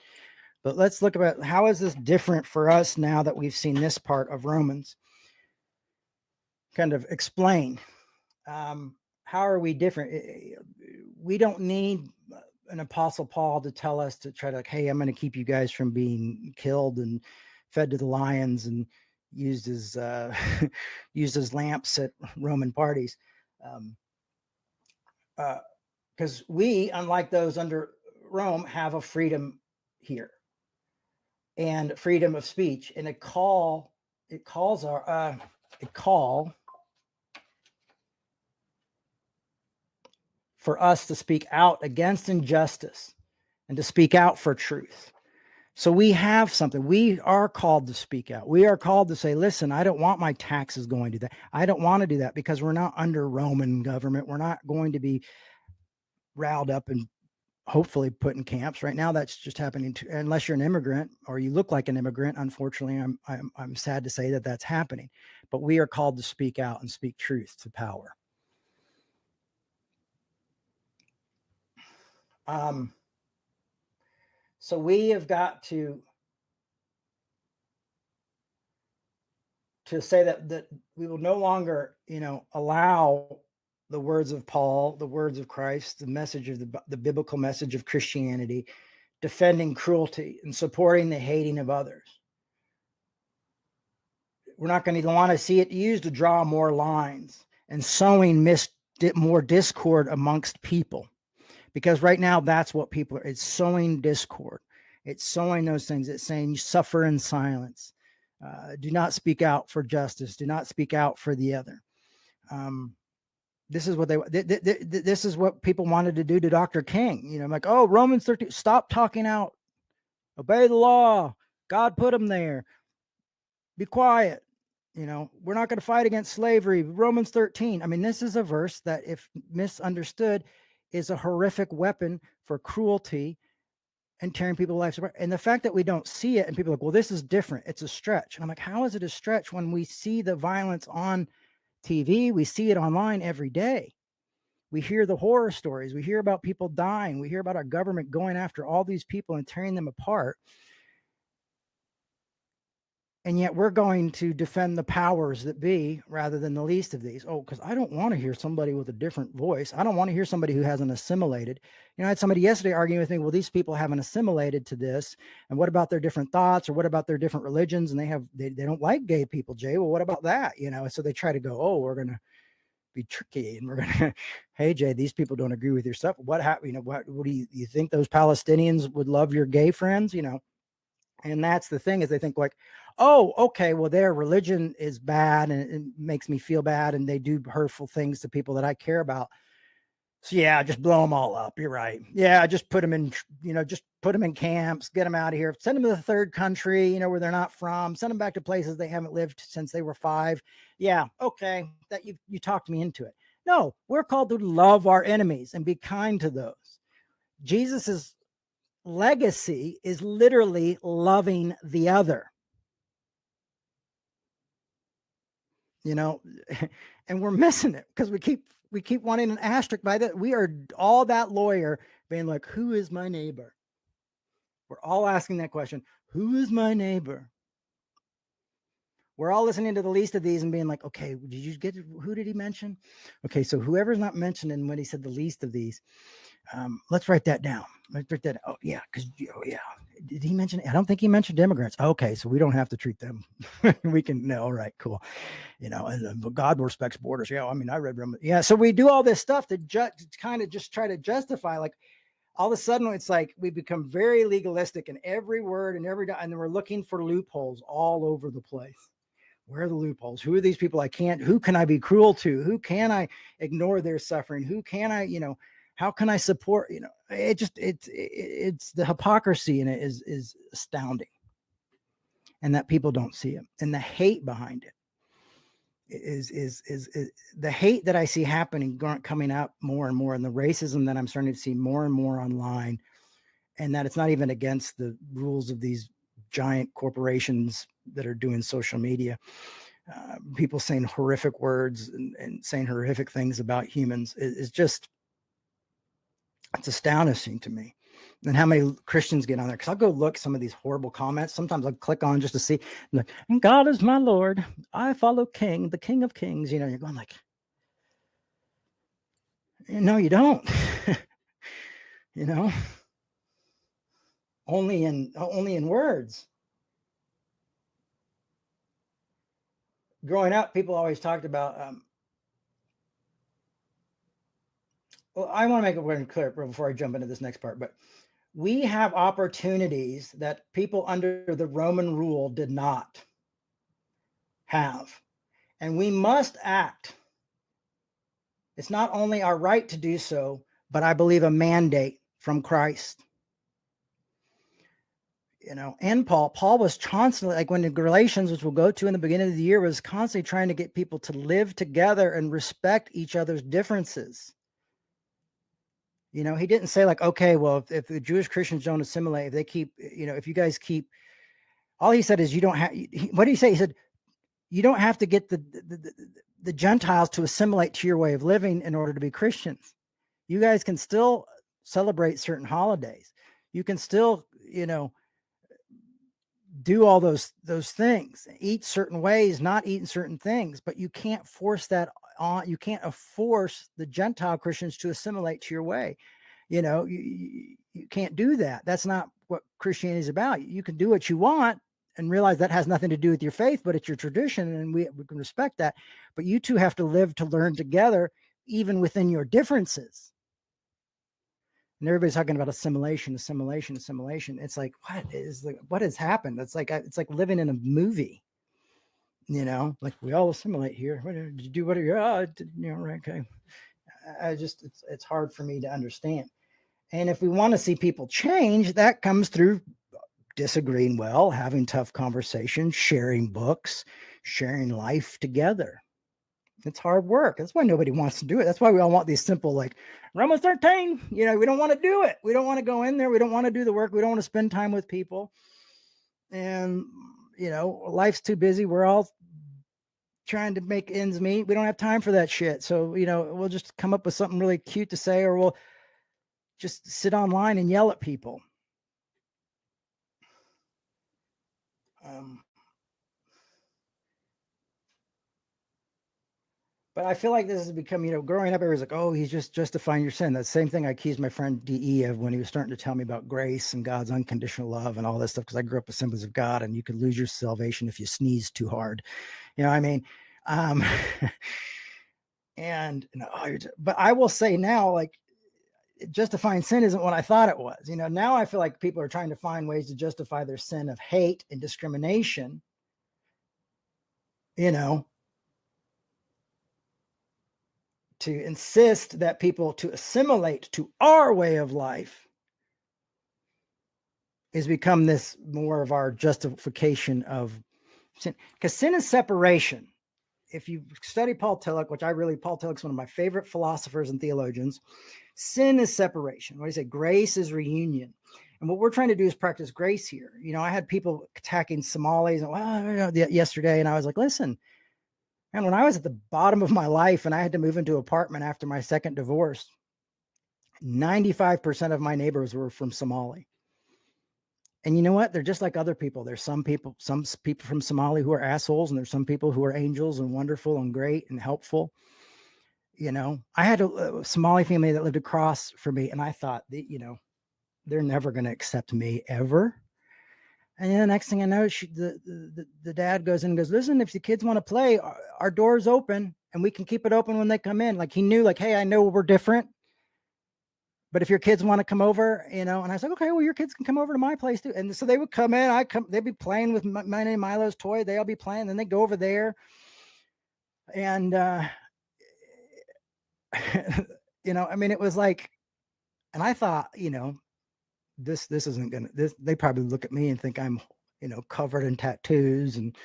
But let's look about how is this different for us now that we've seen this part of Romans kind of explain. How are we different? We don't need an Apostle Paul to tell us to try to, hey, I'm going to keep you guys from being killed and fed to the lions and used as lamps at Roman parties. Because we, unlike those under Rome, have a freedom here and freedom of speech, and a call for us to speak out against injustice and to speak out for truth. So we have something. We are called to speak out. We are called to say, listen, I don't want my taxes going to that. I don't want to do that because we're not under Roman government. We're not going to be riled up and hopefully put in camps. Right now, that's just happening unless you're an immigrant or you look like an immigrant. Unfortunately, I'm sad to say that that's happening. But we are called to speak out and speak truth to power. So we have got to say that we will no longer, allow the words of Paul, the words of Christ, the message of the biblical message of Christianity, defending cruelty and supporting the hating of others. We're not going to want to see it used to draw more lines and sowing more discord amongst people. Because right now, that's what people are. It's sowing discord. It's sowing those things. It's saying you suffer in silence. Do not speak out for justice. Do not speak out for the other. This is what this is what people wanted to do to Dr. King. You know, like, oh, Romans 13, stop talking out. Obey the law. God put him there. Be quiet. You know, we're not going to fight against slavery. Romans 13. I mean, this is a verse that, if misunderstood, is a horrific weapon for cruelty and tearing people's lives apart. And the fact that we don't see it, and people are like, well, this is different. It's a stretch. And I'm like, how is it a stretch when we see the violence on TV? We see it online every day. We hear the horror stories. We hear about people dying. We hear about our government going after all these people and tearing them apart. And yet we're going to defend the powers that be rather than the least of these. Oh, because I don't want to hear somebody with a different voice. I don't want to hear somebody who hasn't assimilated. You know, I had somebody yesterday arguing with me, well, these people haven't assimilated to this. And what about their different thoughts, or what about their different religions? And they don't like gay people, Jay. Well, what about that? You know, so they try to go, oh, we're going to be tricky, and we're going to, hey, Jay, these people don't agree with your stuff. What happened? You know, what do you think those Palestinians would love your gay friends? You know? And that's the thing, is they think like, oh, okay, well, their religion is bad and it makes me feel bad, and they do hurtful things to people that I care about. So yeah, just blow them all up. You're right. Yeah, just put them in, you know, just put them in camps, get them out of here, send them to the third country, you know, where they're not from, send them back to places they haven't lived since they were 5. Yeah, okay, that you talked me into it. No, we're called to love our enemies and be kind to those. Jesus's legacy is literally loving the other. You know, and we're missing it because we keep wanting an asterisk by that. We are all that lawyer being like, who is my neighbor? We're all asking that question. Who is my neighbor? We're all listening to the least of these and being like, okay, did you get, who did he mention? Okay, so whoever's not mentioned in when he said the least of these, let's write that down. Let's write that. Oh yeah, because yeah, did he mention? I don't think he mentioned immigrants. Okay, so we don't have to treat them. We can. No, all right, cool. You know, and God respects borders. Yeah, I mean, I read Roman. Yeah, so we do all this stuff to kind of just try to justify, like, all of a sudden it's like we become very legalistic in every word and and then we're looking for loopholes all over the place. Where are the loopholes? Who are these people who can I be cruel to? Who can I ignore their suffering? Who can I, you know, how can I support, you know, it's the hypocrisy in it is astounding. And that people don't see it. And the hate behind it is the hate that I see happening, coming out more and more, and the racism that I'm starting to see more and more online, and that it's not even against the rules of these giant corporations that are doing social media. People saying horrific words and saying horrific things about humans is just, it's astounding to me. And how many Christians get on there, because I'll go look some of these horrible comments. Sometimes I'll click on just to see, like, God is my Lord, I follow King, the King of Kings. You know, you're going like, no, you don't. You know, only in words. Growing up, people always talked about, well, I want to make it very clear before I jump into this next part, but we have opportunities that people under the Roman rule did not have, and we must act. It's not only our right to do so, but I believe a mandate from Christ. You know, and Paul was constantly, like when the Galatians, which we'll go to in the beginning of the year, was constantly trying to get people to live together and respect each other's differences. You know, he didn't say like, okay, well, if the Jewish Christians don't assimilate, if they keep, you know, if you guys keep, all he said is you don't have, what did he say? He said, you don't have to get the Gentiles to assimilate to your way of living in order to be Christians. You guys can still celebrate certain holidays. You can still, you know, do all those things, eat certain ways, not eating certain things, but you can't force that you can't force the Gentile Christians to assimilate to your way. You can't do that. That's not what Christianity is about. You can do what you want and realize that has nothing to do with your faith, but it's your tradition, and we can respect that. But you two have to live to learn together, even within your differences. And everybody's talking about assimilation. It's like, what has happened? It's like living in a movie. Like we all assimilate here. What did you do? Right? Okay. It's hard for me to understand. And if we want to see people change, that comes through disagreeing well, having tough conversations, sharing books, sharing life together. It's hard work. That's why nobody wants to do it. That's why we all want these simple, like, Romans 13. We don't want to do it. We don't want to go in there. We don't want to do the work. We don't want to spend time with people. And, life's too busy. We're all trying to make ends meet. We don't have time for that shit. So, we'll just come up with something really cute to say, or we'll just sit online and yell at people. But I feel like this has become, growing up, everyone's like, oh, he's just justifying your sin. That's the same thing I accused my friend DE of when he was starting to tell me about grace and God's unconditional love and all this stuff, because I grew up with Assemblies of God, and you could lose your salvation if you sneeze too hard. But I will say now, like, justifying sin isn't what I thought it was. Now I feel like people are trying to find ways to justify their sin of hate and discrimination, to insist that people to assimilate to our way of life has become this more of our justification of sin. Because sin is separation. If you study Paul Tillich, Paul Tillich's one of my favorite philosophers and theologians, sin is separation. What do you say? Grace is reunion. And what we're trying to do is practice grace here. I had people attacking Somalis yesterday, and I was like, listen, and when I was at the bottom of my life and I had to move into an apartment after my second divorce, 95% of my neighbors were from Somali. And you know what? They're just like other people. There's some people from Somali who are assholes, and there's some people who are angels and wonderful and great and helpful. I had a Somali family that lived across from me, and I thought, they're never going to accept me ever. And then the next thing I know, the dad goes in and goes, listen, if the kids want to play, our door's open and we can keep it open when they come in. Like, he knew, like, hey, I know we're different, but if your kids want to come over, and I was like, okay, well, your kids can come over to my place too. And so they would come in, they'd be playing with my name Milo's toy. They'll be playing, then they go over there. And, it was like, and I thought, this isn't gonna, they probably look at me and think I'm, covered in tattoos and,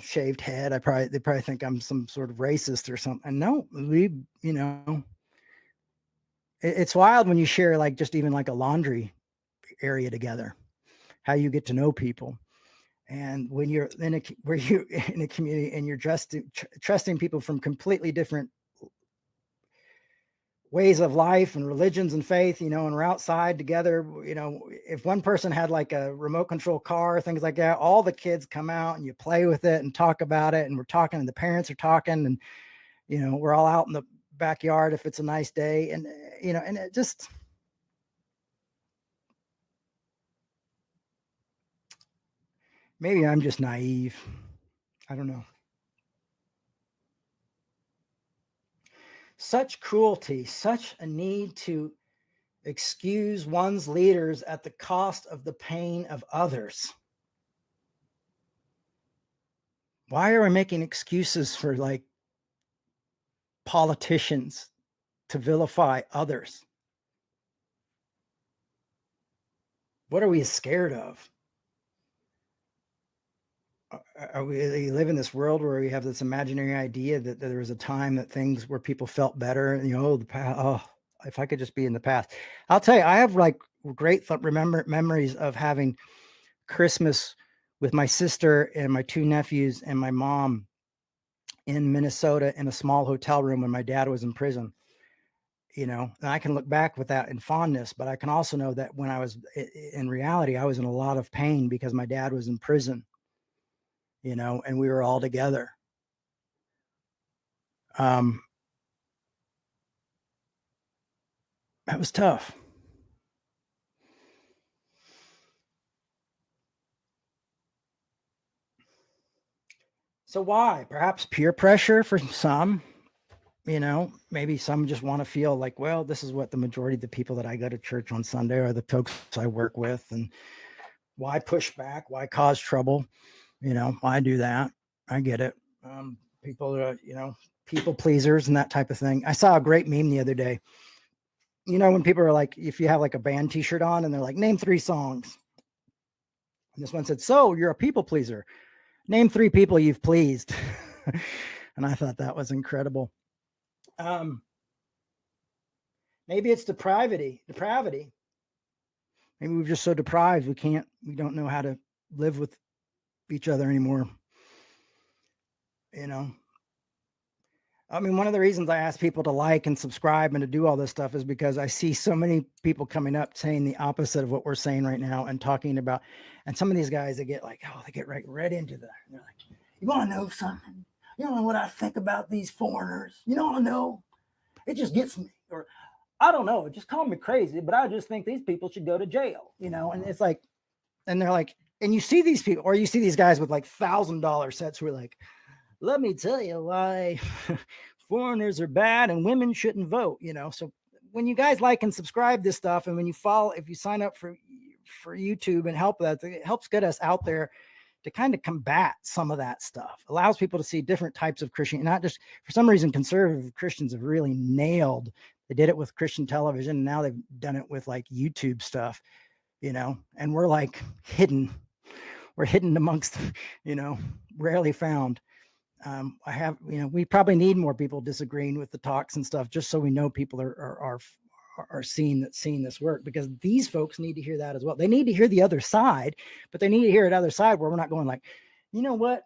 shaved head. They probably think I'm some sort of racist or something. And no, it's wild when you share, like, just even like a laundry area together, how you get to know people. And when you're in a community and you're trusting people from completely different ways of life and religions and faith, and we're outside together, if one person had like a remote control car, things like that, all the kids come out and you play with it and talk about it. And we're talking, and the parents are talking, and, we're all out in the backyard if it's a nice day. And, and it just, maybe I'm just naive. I don't know. Such cruelty, such a need to excuse one's leaders at the cost of the pain of others. Why are we making excuses for, like, politicians to vilify others? What are we scared of? We live in this world where we have this imaginary idea that there was a time that things where people felt better, the past, if I could just be in the past. I'll tell you, I have like great memories of having Christmas with my sister and my two nephews and my mom in Minnesota in a small hotel room when my dad was in prison. And I can look back with that in fondness, but I can also know that when I was in reality, I was in a lot of pain because my dad was in prison, and we were all together. That was tough. So why? Perhaps peer pressure for some, maybe some just want to feel like, well, this is what the majority of the people that I go to church on Sunday are the folks I work with. And why push back? Why cause trouble? Why do that? I get it. People are, people pleasers and that type of thing. I saw a great meme the other day. When people are like, if you have like a band t-shirt on and they're like, name 3 songs. And this one said, so you're a people pleaser. Name 3 people you've pleased. And I thought that was incredible. Maybe it's depravity. Maybe we're just so deprived we don't know how to live with each other anymore. I mean, one of the reasons I ask people to like and subscribe and to do all this stuff is because I see so many people coming up saying the opposite of what we're saying right now and talking about, and some of these guys, they get like, they get right into they're like, you want to know something? You don't know what I think about these foreigners. You don't know. It just gets me. Or I don't know. Just call me crazy, but I just think these people should go to jail, and it's like, and they're like, and you see these people, or you see these guys with like $1,000 sets who are like, let me tell you why foreigners are bad and women shouldn't vote, So when you guys like and subscribe this stuff, and when you follow, if you sign up for YouTube and help that, it helps get us out there to kind of combat some of that stuff. Allows people to see different types of Christian, not just, for some reason, conservative Christians have really nailed. They did it with Christian television. And now they've done it with like YouTube stuff, and we're like hidden. We're hidden amongst, rarely found. We probably need more people disagreeing with the talks and stuff, just so we know people are seeing this work, because these folks need to hear that as well. They need to hear the other side, but they need to hear it other side where we're not going like, you know what?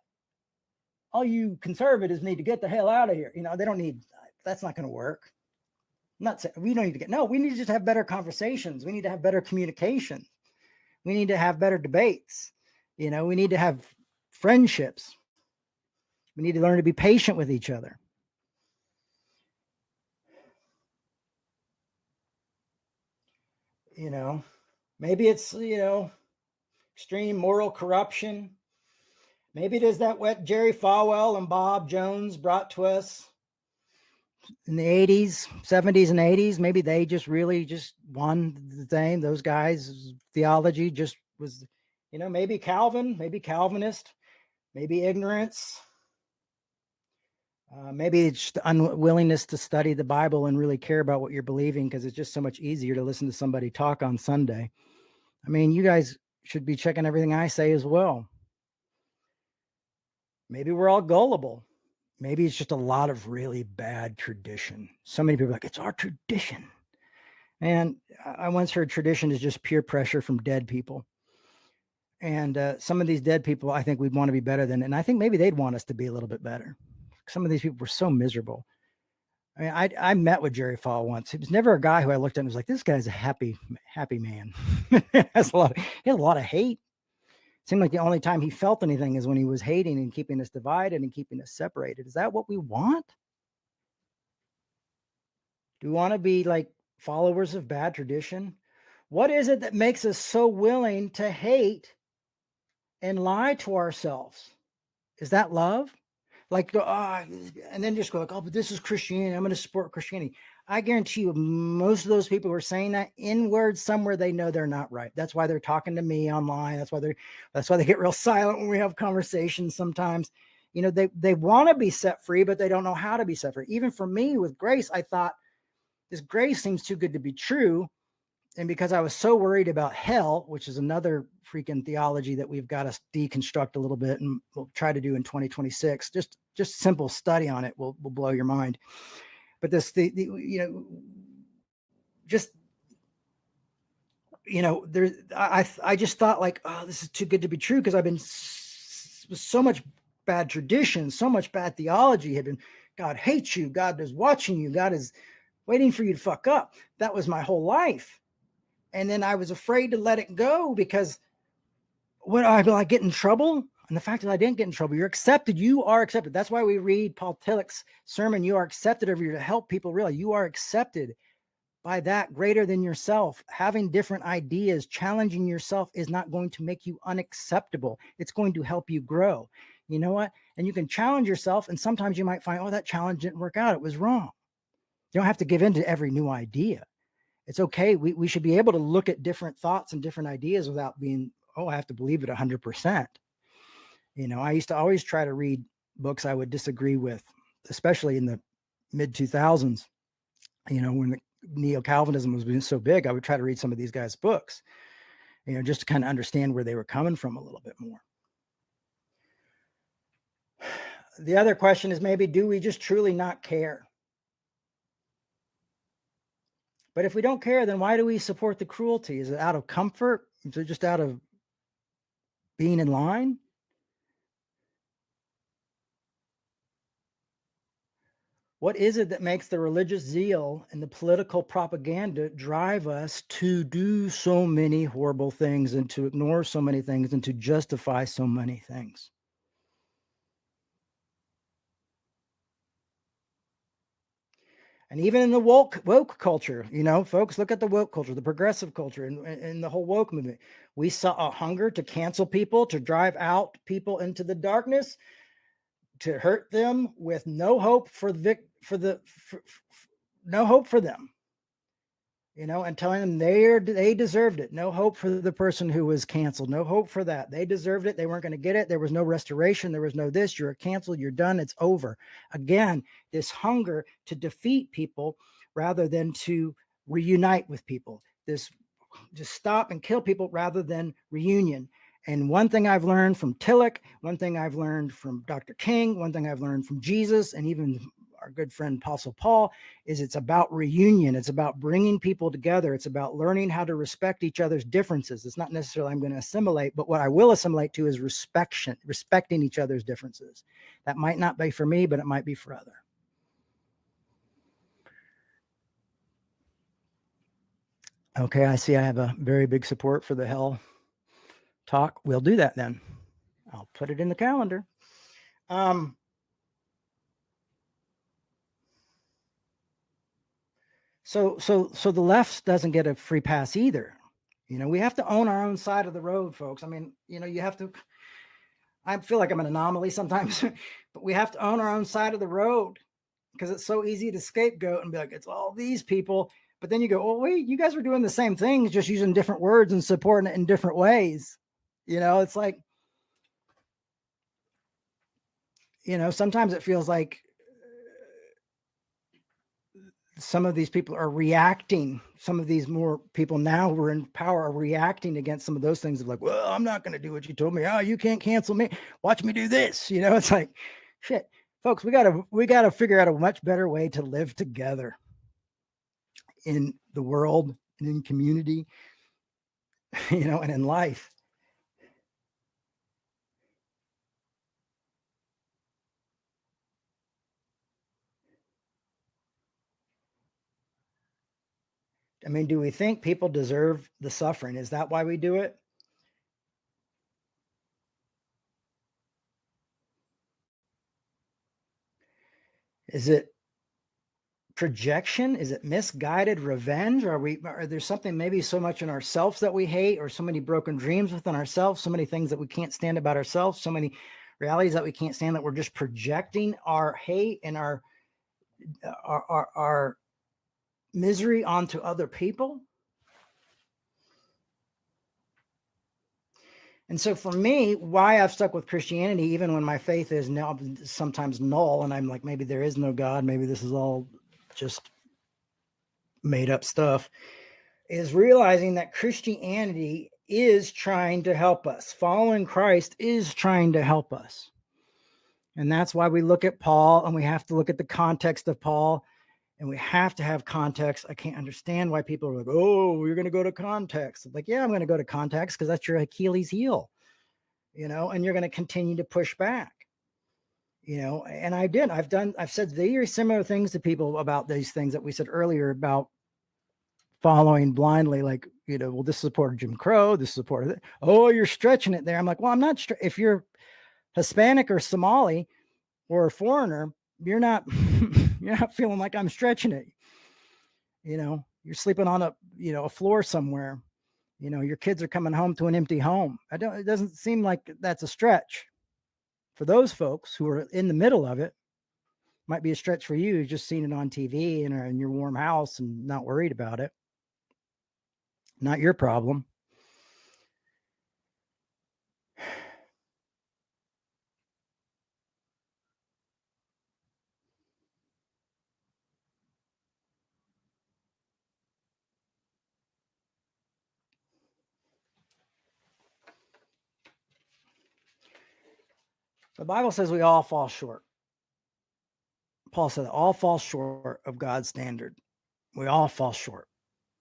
All you conservatives need to get the hell out of here. They don't need, that's not going to work. I'm not saying we don't need to we need to just have better conversations. We need to have better communication. We need to have better debates. We need to have friendships. We need to learn to be patient with each other. Maybe it's, extreme moral corruption. Maybe it is that what Jerry Falwell and Bob Jones brought to us in the 80s, 70s and 80s. Maybe they just really just won the thing. Those guys' theology just was, maybe Calvin, maybe Calvinist, maybe ignorance. Maybe it's the unwillingness to study the Bible and really care about what you're believing, because it's just so much easier to listen to somebody talk on Sunday. I mean, you guys should be checking everything I say as well. Maybe we're all gullible. Maybe it's just a lot of really bad tradition. So many people are like, it's our tradition. And I once heard tradition is just peer pressure from dead people. And some of these dead people, I think we'd want to be better than, and I think maybe they'd want us to be a little bit better. Some of these people were so miserable. I mean, I met with Jerry Falwell once. He was never a guy who I looked at and was like, this guy's a happy man. He has a lot of hate. It seemed like the only time he felt anything is when he was hating and keeping us divided and keeping us separated. Is that what we want? Do we want to be like followers of bad tradition? What is it that makes us so willing to hate and lie to ourselves? Is that love? Like, and then just go like, oh, but this is Christianity. I'm going to support Christianity. I guarantee you, most of those people who are saying that inward somewhere, they know they're not right. That's why they're talking to me online. That's why they get real silent when we have conversations sometimes. They want to be set free, but they don't know how to be set free. Even for me with grace, I thought this grace seems too good to be true. And because I was so worried about hell, which is another freaking theology that we've got to deconstruct a little bit, and we'll try to do in 2026, just simple study on it will blow your mind. But I just thought like, oh, this is too good to be true, because I've been so much bad tradition, so much bad theology had been, God hates you, God is watching you, God is waiting for you to fuck up. That was my whole life. And then I was afraid to let it go, because what, I'd be like, get in trouble. And the fact that I didn't get in trouble, you're accepted. You are accepted. That's why we read Paul Tillich's sermon. You are accepted over here to help people realize you are accepted by that greater than yourself. Having different ideas, challenging yourself is not going to make you unacceptable. It's going to help you grow. You know what? And you can challenge yourself. And sometimes you might find, oh, that challenge didn't work out. It was wrong. You don't have to give in to every new idea. It's okay. We should be able to look at different thoughts and different ideas without being, oh, I have to believe it 100%. You know, I used to always try to read books I would disagree with, especially in the mid 2000s, you know, when the neo-Calvinism was being so big. I would try to read some of these guys' books, you know, just to kind of understand where they were coming from a little bit more. The other question is maybe, do we just truly not care? But if we don't care, then why do we support the cruelty? Is it out of comfort? Is it just out of being in line? What is it that makes the religious zeal and the political propaganda drive us to do so many horrible things and to ignore so many things and to justify so many things? And even in the woke culture, you know, folks, look at the woke culture, the progressive culture, and the whole woke movement. We saw a hunger to cancel people, to drive out people into the darkness, to hurt them with no hope no hope for them, you know, and telling them they deserved it. No hope for the person who was canceled. No hope for that. They deserved it. They weren't going to get it. There was no restoration. There was no this. You're canceled. You're done. It's over. Again, this hunger to defeat people rather than to reunite with people. This just stop and kill people rather than reunion. And one thing I've learned from Tillich, one thing I've learned from Dr. King, one thing I've learned from Jesus, and even our good friend Apostle Paul, is it's about reunion. It's about bringing people together. It's about learning how to respect each other's differences. It's not necessarily I'm going to assimilate, but what I will assimilate to is respecting each other's differences. That might not be for me, but it might be for others. Okay, I see I have a very big support for the hell talk. We'll do that then. I'll put it in the calendar. So the left doesn't get a free pass either. You know, we have to own our own side of the road, folks. I mean, you know, you have to, I feel like I'm an anomaly sometimes, but we have to own our own side of the road because it's so easy to scapegoat and be like, it's all these people. But then you go, oh, wait, you guys are doing the same things, just using different words and supporting it in different ways. You know, it's like, you know, sometimes it feels like some of these people are reacting. Some of these more people now who are in power are reacting against some of those things of like, well, I'm not going to do what you told me. Oh, you can't cancel me. Watch me do this. You know, it's like, shit, folks, we gotta figure out a much better way to live together in the world and in community, you know, and in life. I mean, do we think people deserve the suffering? Is that why we do it? Is it projection? Is it misguided revenge? Are there something maybe so much in ourselves that we hate, or so many broken dreams within ourselves, so many things that we can't stand about ourselves, so many realities that we can't stand that we're just projecting our hate and our misery onto other people? And so for me, why I've stuck with Christianity, even when my faith is now sometimes null, and I'm like, maybe there is no God, maybe this is all just made up stuff, is realizing that Christianity is trying to help us. Following Christ is trying to help us. And that's why we look at Paul, and we have to look at the context of Paul, and we have to have context. I can't understand why people are like, oh, you're going to go to context. Like, yeah, I'm going to go to context because that's your Achilles heel, you know, and you're going to continue to push back, you know. And I've said very similar things to people about these things that we said earlier about following blindly, like, you know, well, this supported Jim Crow, this supported it. Oh, you're stretching it there. I'm like, well, I'm not. If you're Hispanic or Somali or a foreigner, you're not you're not feeling like I'm stretching it. You're sleeping on a floor somewhere. Your kids are coming home to an empty home. It doesn't seem like that's a stretch. For those folks who are in the middle of it, might be a stretch for you. You've just seen it on TV and are in your warm house and not worried about it. Not your problem. The Bible says we all fall short. Paul said all fall short of God's standard. We all fall short.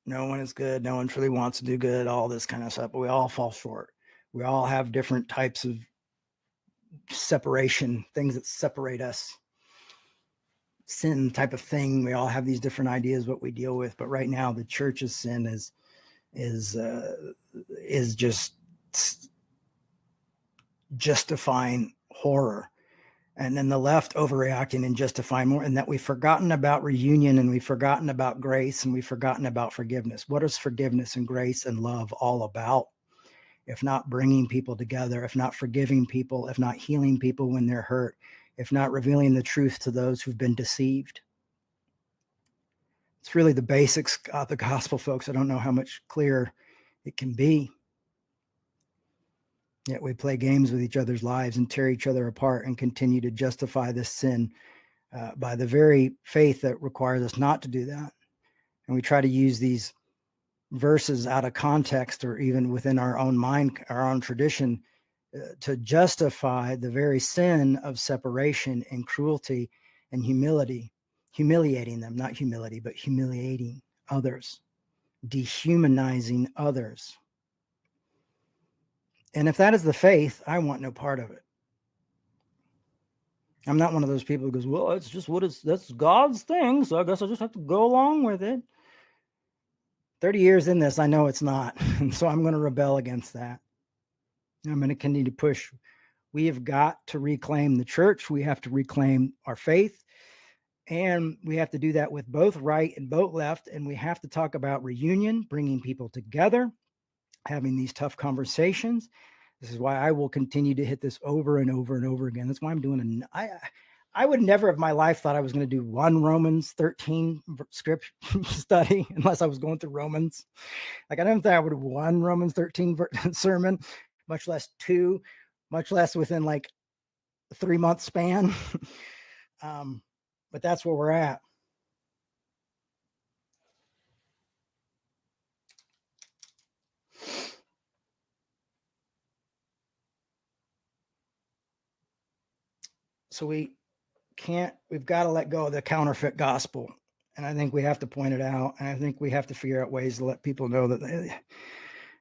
No one is good. No one truly wants to do good, all this kind of stuff, but we all fall short. We all have different types of separation, things that separate us. Sin type of thing. We all have these different ideas what we deal with, but right now the church's sin is just justifying horror, and then the left overreacting and justifying more, and that we've forgotten about reunion, and we've forgotten about grace, and we've forgotten about forgiveness. What is forgiveness and grace and love all about, if not bringing people together, if not forgiving people, if not healing people when they're hurt, if not revealing the truth to those who've been deceived? It's really the basics of the gospel, folks. I don't know how much clearer it can be. Yet we play games with each other's lives and tear each other apart and continue to justify this sin by the very faith that requires us not to do that. And we try to use these verses out of context or even within our own mind, our own tradition, to justify the very sin of separation and cruelty and humiliating them, not humility, but humiliating others, dehumanizing others. And if that is the faith, I want no part of it. I'm not one of those people who goes, well, it's just that's God's thing, so I guess I'll just have to go along with it. 30 years in this, I know it's not. And so I'm going to rebel against that. I'm going to continue to push. We have got to reclaim the church. We have to reclaim our faith. And we have to do that with both right and both left. And we have to talk about reunion, bringing people together, having these tough conversations. This is why I will continue to hit this over and over and over again. That's why I'm doing I would never of my life thought I was going to do one Romans 13 script study unless I was going through Romans. Like, I don't think I would have one Romans 13 sermon, much less two, much less within like a 3-month span. But that's where we're at. So we've got to let go of the counterfeit gospel. And I think we have to point it out. And I think we have to figure out ways to let people know that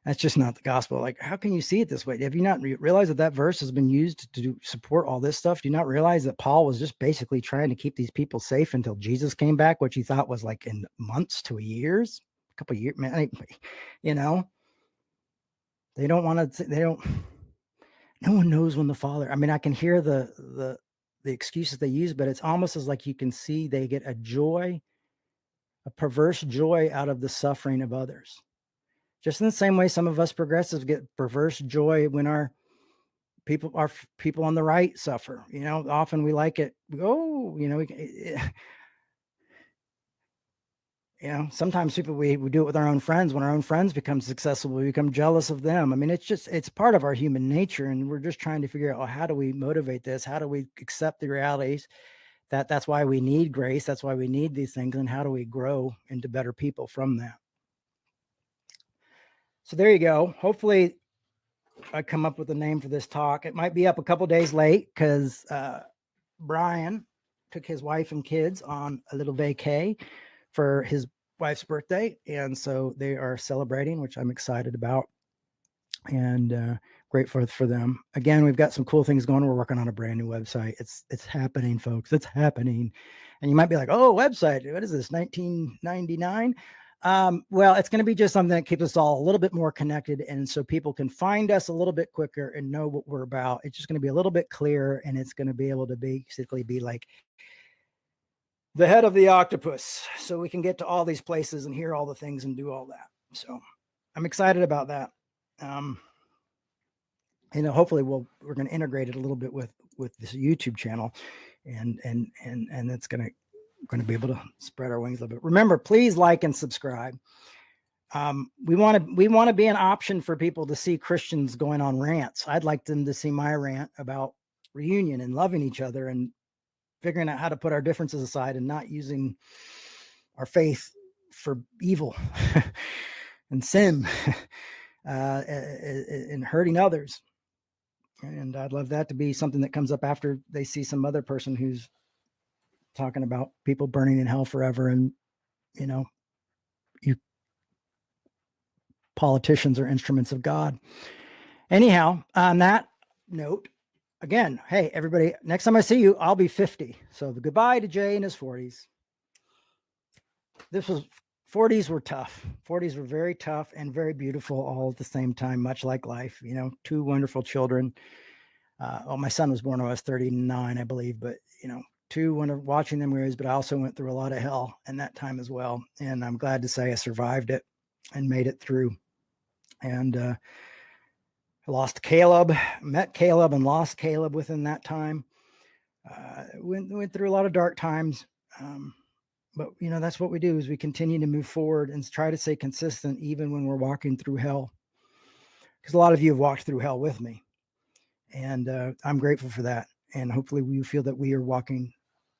that's just not the gospel. Like, how can you see it this way? Have you not realized that verse has been used to support all this stuff? Do you not realize that Paul was just basically trying to keep these people safe until Jesus came back, which he thought was like in months to years, a couple of years, man, they don't want to, no one knows when the Father, I mean, I can hear the excuses they use, but it's almost as like you can see they get a perverse joy out of the suffering of others. Just in the same way some of us progressives get perverse joy when our people on the right suffer. Often we like it. Sometimes people, we do it with our own friends. When our own friends become successful, we become jealous of them. I mean, it's part of our human nature, and we're just trying to figure out, how do we motivate this? How do we accept the realities that's why we need grace? That's why we need these things. And how do we grow into better people from that? So there you go. Hopefully I come up with a name for this talk. It might be up a couple days late because Brian took his wife and kids on a little vacay for his wife's birthday. And so they are celebrating, which I'm excited about, and grateful for them. Again, we've got some cool things going. We're working on a brand new website. It's happening, folks. It's happening. And you might be like, oh, website, what is this, 1999? Well, it's going to be just something that keeps us all a little bit more connected. And so people can find us a little bit quicker and know what we're about. It's just going to be a little bit clearer, and it's going to be able to basically be like the head of the octopus. So we can get to all these places and hear all the things and do all that. So I'm excited about that. Hopefully we're going to integrate it a little bit with this YouTube channel, and it's going to be able to spread our wings a little bit. Remember, please like and subscribe. We want to be an option for people to see Christians going on rants. I'd like them to see my rant about reunion and loving each other and figuring out how to put our differences aside and not using our faith for evil and sin and hurting others. And I'd love that to be something that comes up after they see some other person who's talking about people burning in hell forever. And, you politicians are instruments of God. Anyhow, on that note, again, hey, everybody, next time I see you, I'll be 50. So goodbye to Jay in his 40s. 40s were tough. 40s were very tough and very beautiful all at the same time, much like life. 2 wonderful children. My son was born when I was 39, I believe, but, 2 watching them raise, but I also went through a lot of hell in that time as well. And I'm glad to say I survived it and made it through. And I lost Caleb, met Caleb and lost Caleb within that time. Went through a lot of dark times. But that's what we do, is we continue to move forward and try to stay consistent even when we're walking through hell. Because a lot of you have walked through hell with me. And I'm grateful for that. And hopefully you feel that we are walking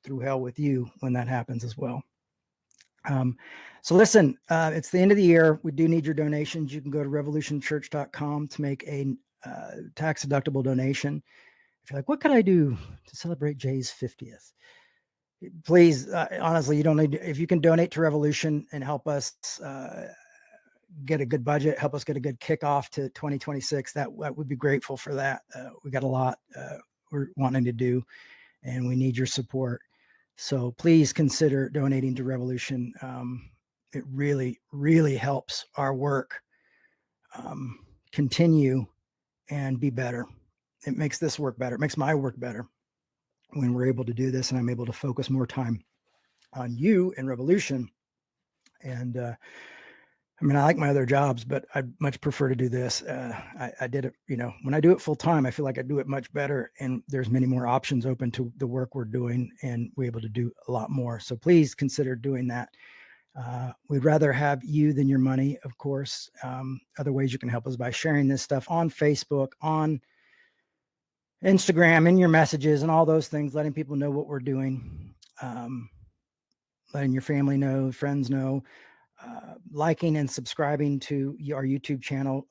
through hell with you when that happens as well. So listen, it's the end of the year. We do need your donations. You can go to revolutionchurch.com to make a tax-deductible donation. If you're like, what can I do to celebrate Jay's 50th? Please, honestly, you don't need to, if you can donate to Revolution and help us get a good budget, help us get a good kickoff to 2026, that would be grateful for that. We got a lot we're wanting to do, and we need your support. So please consider donating to Revolution. It really, really helps our work continue and be better. It makes this work better. It makes my work better when we're able to do this, and I'm able to focus more time on you and Revolution. And I like my other jobs, but I'd much prefer to do this. I did it, when I do it full time, I feel like I do it much better, and there's many more options open to the work we're doing, and we're able to do a lot more. So please consider doing that. We'd rather have you than your money, of course. Other ways you can help us by sharing this stuff on Facebook, on Instagram, in your messages and all those things, letting people know what we're doing, letting your family know, friends know, liking and subscribing to our YouTube channel,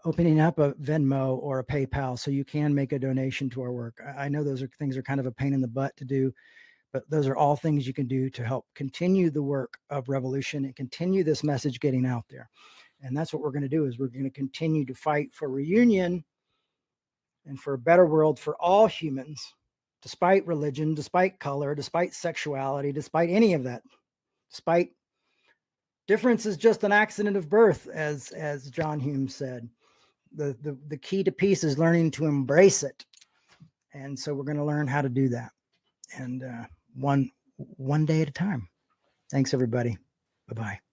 opening up a Venmo or a PayPal so you can make a donation to our work. I know those things are kind of a pain in the butt to do, but those are all things you can do to help continue the work of Revolution and continue this message getting out there. And that's what we're going to do, is we're going to continue to fight for reunion and for a better world for all humans, despite religion, despite color, despite sexuality, despite any of that, despite difference is just an accident of birth, as John Hume said. The key to peace is learning to embrace it. And so we're going to learn how to do that. And one day at a time. Thanks, everybody. Bye-bye.